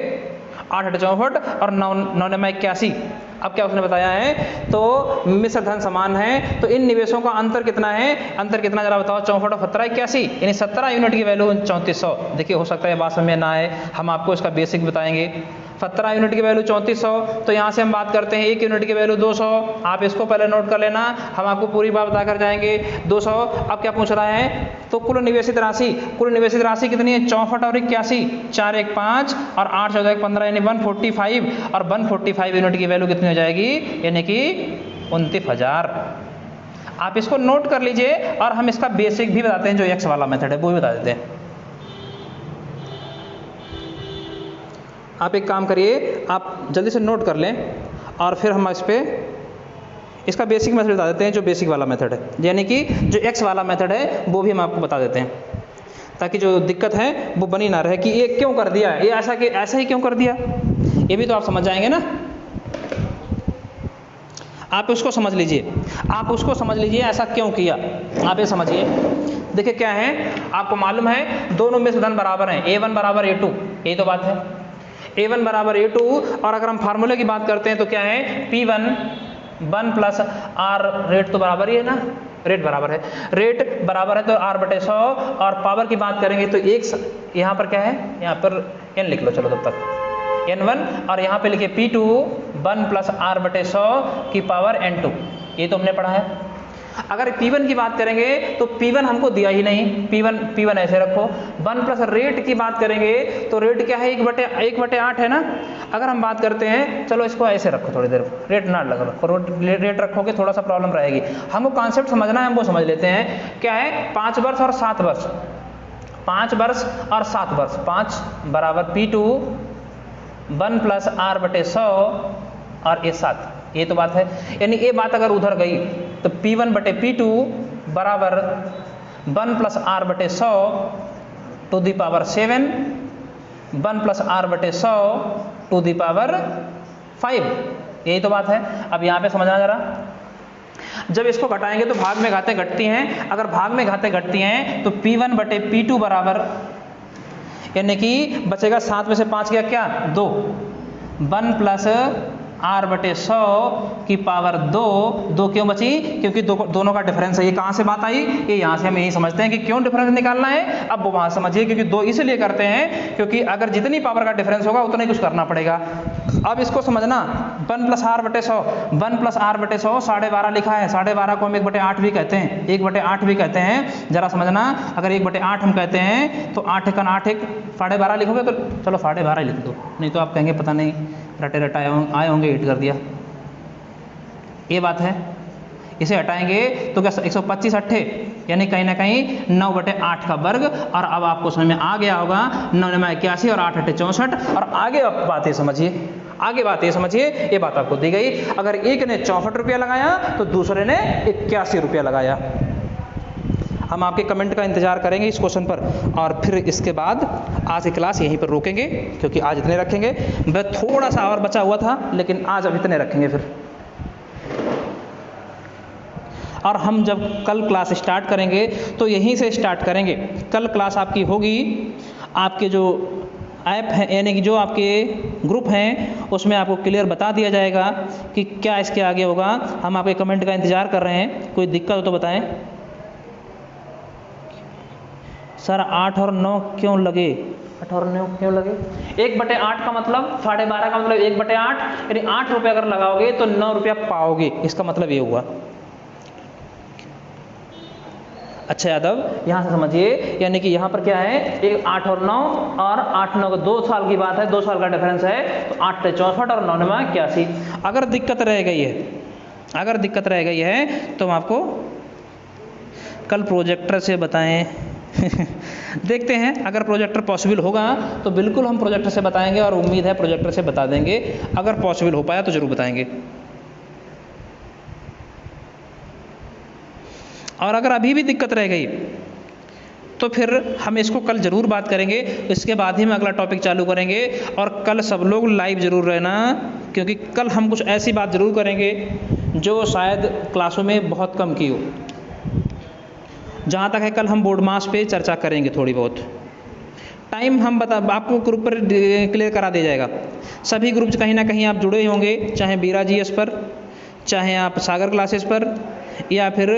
8 8 64 और 9 9 9 81। अब क्या उसने बताया है, तो मिश्र धन समान है, तो इन निवेशों का अंतर कितना है, अंतर कितना जरा बताओ। 64 और 17 81, यानी 17 यूनिट की वैल्यू 3400। देखिए हो सकता है बात समझ में ना आए, हम आपको इसका बेसिक बताएंगे। 17 यूनिट की वैल्यू 3400, तो यहाँ से हम बात करते हैं 1 यूनिट की वैल्यू 200। आप इसको पहले नोट कर लेना, हम आपको पूरी बात बता कर जाएंगे। 200। अब क्या पूछ रहा है, तो कुल निवेशित राशि, कुल निवेशित राशि कितनी है, 64 और 81, 4 1 5 और 8 14 1 15, यानी 145। और 145 यूनिट की वैल्यू कितनी हो जाएगी, यानी कि 29,000। आप इसको नोट कर लीजिए, और हम इसका बेसिक भी बताते हैं, जो एक्स वाला मेथड है वो भी बता देते हैं। आप एक काम करिए, आप जल्दी से नोट कर लें, और फिर हम इस पे इसका बेसिक मेथड बता देते हैं, जो बेसिक वाला मेथड है, यानी कि जो एक्स वाला मेथड है वो भी हम आपको बता देते हैं, ताकि जो दिक्कत है वो बनी ना रहे कि ये क्यों कर दिया, ये ऐसा कि ऐसा ही क्यों कर दिया, ये भी तो आप समझ जाएंगे ना। आप उसको समझ लीजिए, आप उसको समझ लीजिए, ऐसा क्यों किया आप ये समझिए। देखिए क्या है, आपको मालूम है दोनों मिश्र धन बराबर हैं, A1 बराबर A2, यही तो बात है। A1 बराबर A2, और अगर हम फार्मूले की बात करते हैं तो क्या है, P1 1 प्लस R, रेट तो बराबर ही है ना, रेट बराबर है, रेट बराबर है तो R/100, और पावर की बात करेंगे तो एक यहाँ पर क्या है, यहाँ पर n लिख लो चलो तब तक, N1, और यहाँ पे लिखिए P2 1 प्लस R/100 की पावर N2, ये तो हमने पढ़ा है। अगर P1 की बात करेंगे तो P1 हमको दिया ही नहीं, P1 ऐसे रखो। 1 प्लस रेट की बात करेंगे तो रेट क्या है, 1/8 है ना। अगर हम बात करते हैं, चलो इसको ऐसे रखो, थोड़ी देर रेट ना लगा रखो, रेट रखोगे थोड़ा सा प्रॉब्लम रहेगी। हमको कॉन्सेप्ट समझना है, हम वो समझ लेते हैं। क्या है, 5 वर्ष और 7 वर्ष, 5 वर्ष और 7 वर्ष, 5 बराबर P2 1 प्लस R/100 और ये 7, ये तो बात है। यानी ये बात अगर उधर गई तो P1/P2 बराबर 1 plus R/100 to the power 7, 1 plus R/100 to the power 5, यही तो बात है। अब यहाँ पे समझना जरा, जब इसको घटाएंगे तो भाग में घातें घटती हैं, अगर भाग में घातें घटती हैं तो P1/P2 बराबर, यानी कि बचेगा 7 में से 5 गया क्या, 2, 1 प्लस R/100 की पावर 2 क्यों बची, क्योंकि दोनों का डिफरेंस है। ये कहाँ से बात आई, ये यहाँ से हम यही समझते हैं कि क्यों डिफरेंस निकालना है। अब वो वहाँ समझिए, क्योंकि 2 इसलिए करते हैं क्योंकि अगर जितनी पावर का डिफरेंस होगा उतना ही कुछ करना पड़ेगा। अब इसको समझना, 1 प्लस R/100, 1 प्लस R/100 12.5 लिखा है, 12.5 को हम 1/8 भी कहते हैं, 1/8 भी कहते हैं। जरा समझना, अगर 1/8 हम कहते हैं तो 8 × 8 12.5 लिखोगे तो चलो 12.5 लिख दो, नहीं तो आप कहेंगे पता नहीं रटे रटाए आए होंगे, हिट कर दिया, ये बात है। इसे हटाएंगे तो क्या 125 अट्ठे, यानी कहीं ना कहीं 9/8 का वर्ग। और अब आपको समझ में आ गया होगा, 9 9 81 और 8 8 64। और आगे आप बात ये समझिए, आगे बात ये समझिए, ये बात आपको दी गई। अगर एक ने 64 रुपया लगाया तो दूसरे ने 81 रुपया लगाया, हम आपके कमेंट का इंतज़ार करेंगे इस क्वेश्चन पर, और फिर इसके बाद आज की क्लास यहीं पर रोकेंगे, क्योंकि आज इतने रखेंगे। बस थोड़ा सा और बचा हुआ था, लेकिन आज अब इतने रखेंगे फिर। और हम जब कल क्लास स्टार्ट करेंगे तो यहीं से स्टार्ट करेंगे। कल क्लास आपकी होगी, आपके जो ऐप है यानी कि जो आपके ग्रुप हैं उसमें आपको क्लियर बता दिया जाएगा कि क्या इसके आगे होगा। हम आपके कमेंट का इंतज़ार कर रहे हैं, कोई दिक्कत हो तो बताएं। सर 8 और 9 क्यों लगे? 8 और 9 क्यों लगे? 1/8 का मतलब 12.5 का मतलब 1/8, यानी 8 रुपये अगर लगाओगे तो 9 रुपया पाओगे, इसका मतलब ये हुआ। अच्छा यादव, यहाँ से समझिए, यानी कि यहाँ पर क्या है, एक 8 और 9, और 8-9 का 2 साल की बात है, 2 साल का डिफरेंस है, तो 8 से 64 और 9 में 81। अगर दिक्कत रह गई है, तो हम आपको कल प्रोजेक्टर से बताएं। देखते हैं, अगर प्रोजेक्टर पॉसिबल होगा तो बिल्कुल हम प्रोजेक्टर से बताएंगे, और उम्मीद है प्रोजेक्टर से बता देंगे। अगर पॉसिबल हो पाया तो ज़रूर बताएंगे। और अगर अभी भी दिक्कत रह गई तो फिर हम इसको कल ज़रूर बात करेंगे, इसके बाद ही हम अगला टॉपिक चालू करेंगे। और कल सब लोग लाइव ज़रूर रहना, क्योंकि कल हम कुछ ऐसी बात ज़रूर करेंगे जो शायद क्लासों में बहुत कम की हो। जहाँ तक है कल हम बोर्ड मास पे चर्चा करेंगे थोड़ी बहुत। टाइम हम आपको ग्रुप पर क्लियर करा दिया जाएगा। सभी ग्रुप कहीं ना कहीं आप जुड़े होंगे, चाहे बीरा जीएस पर, चाहे आप सागर क्लासेस पर, या फिर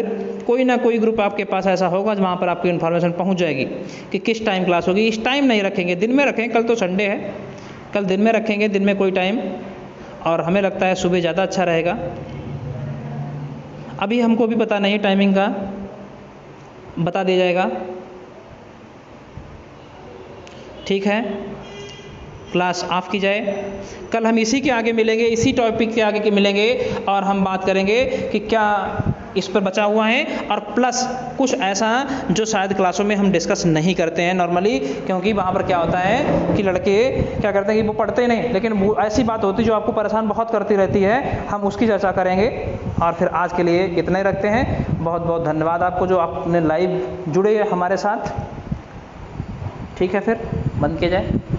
कोई ना कोई ग्रुप आपके पास ऐसा होगा जहाँ पर आपको इन्फॉर्मेशन पहुँच जाएगी कि किस टाइम क्लास होगी। इस टाइम नहीं रखेंगे, दिन में रखेंगे। कल तो संडे है, कल दिन में रखेंगे, दिन में कोई टाइम, और हमें लगता है सुबह ज़्यादा अच्छा रहेगा। अभी हमको भी पता नहीं टाइमिंग का, बता दिया जाएगा। ठीक है, क्लास ऑफ की जाए। कल हम इसी के आगे मिलेंगे, इसी टॉपिक के आगे के मिलेंगे, और हम बात करेंगे कि क्या इस पर बचा हुआ है, और प्लस कुछ ऐसा जो शायद क्लासों में हम डिस्कस नहीं करते हैं नॉर्मली, क्योंकि वहाँ पर क्या होता है कि लड़के क्या करते हैं कि वो पढ़ते नहीं, लेकिन वो ऐसी बात होती है जो आपको परेशान बहुत करती रहती है, हम उसकी चर्चा करेंगे। और फिर आज के लिए इतना ही रखते हैं। बहुत बहुत धन्यवाद आपको जो आपने लाइव जुड़े हमारे साथ। ठीक है, फिर बंद किया जाए।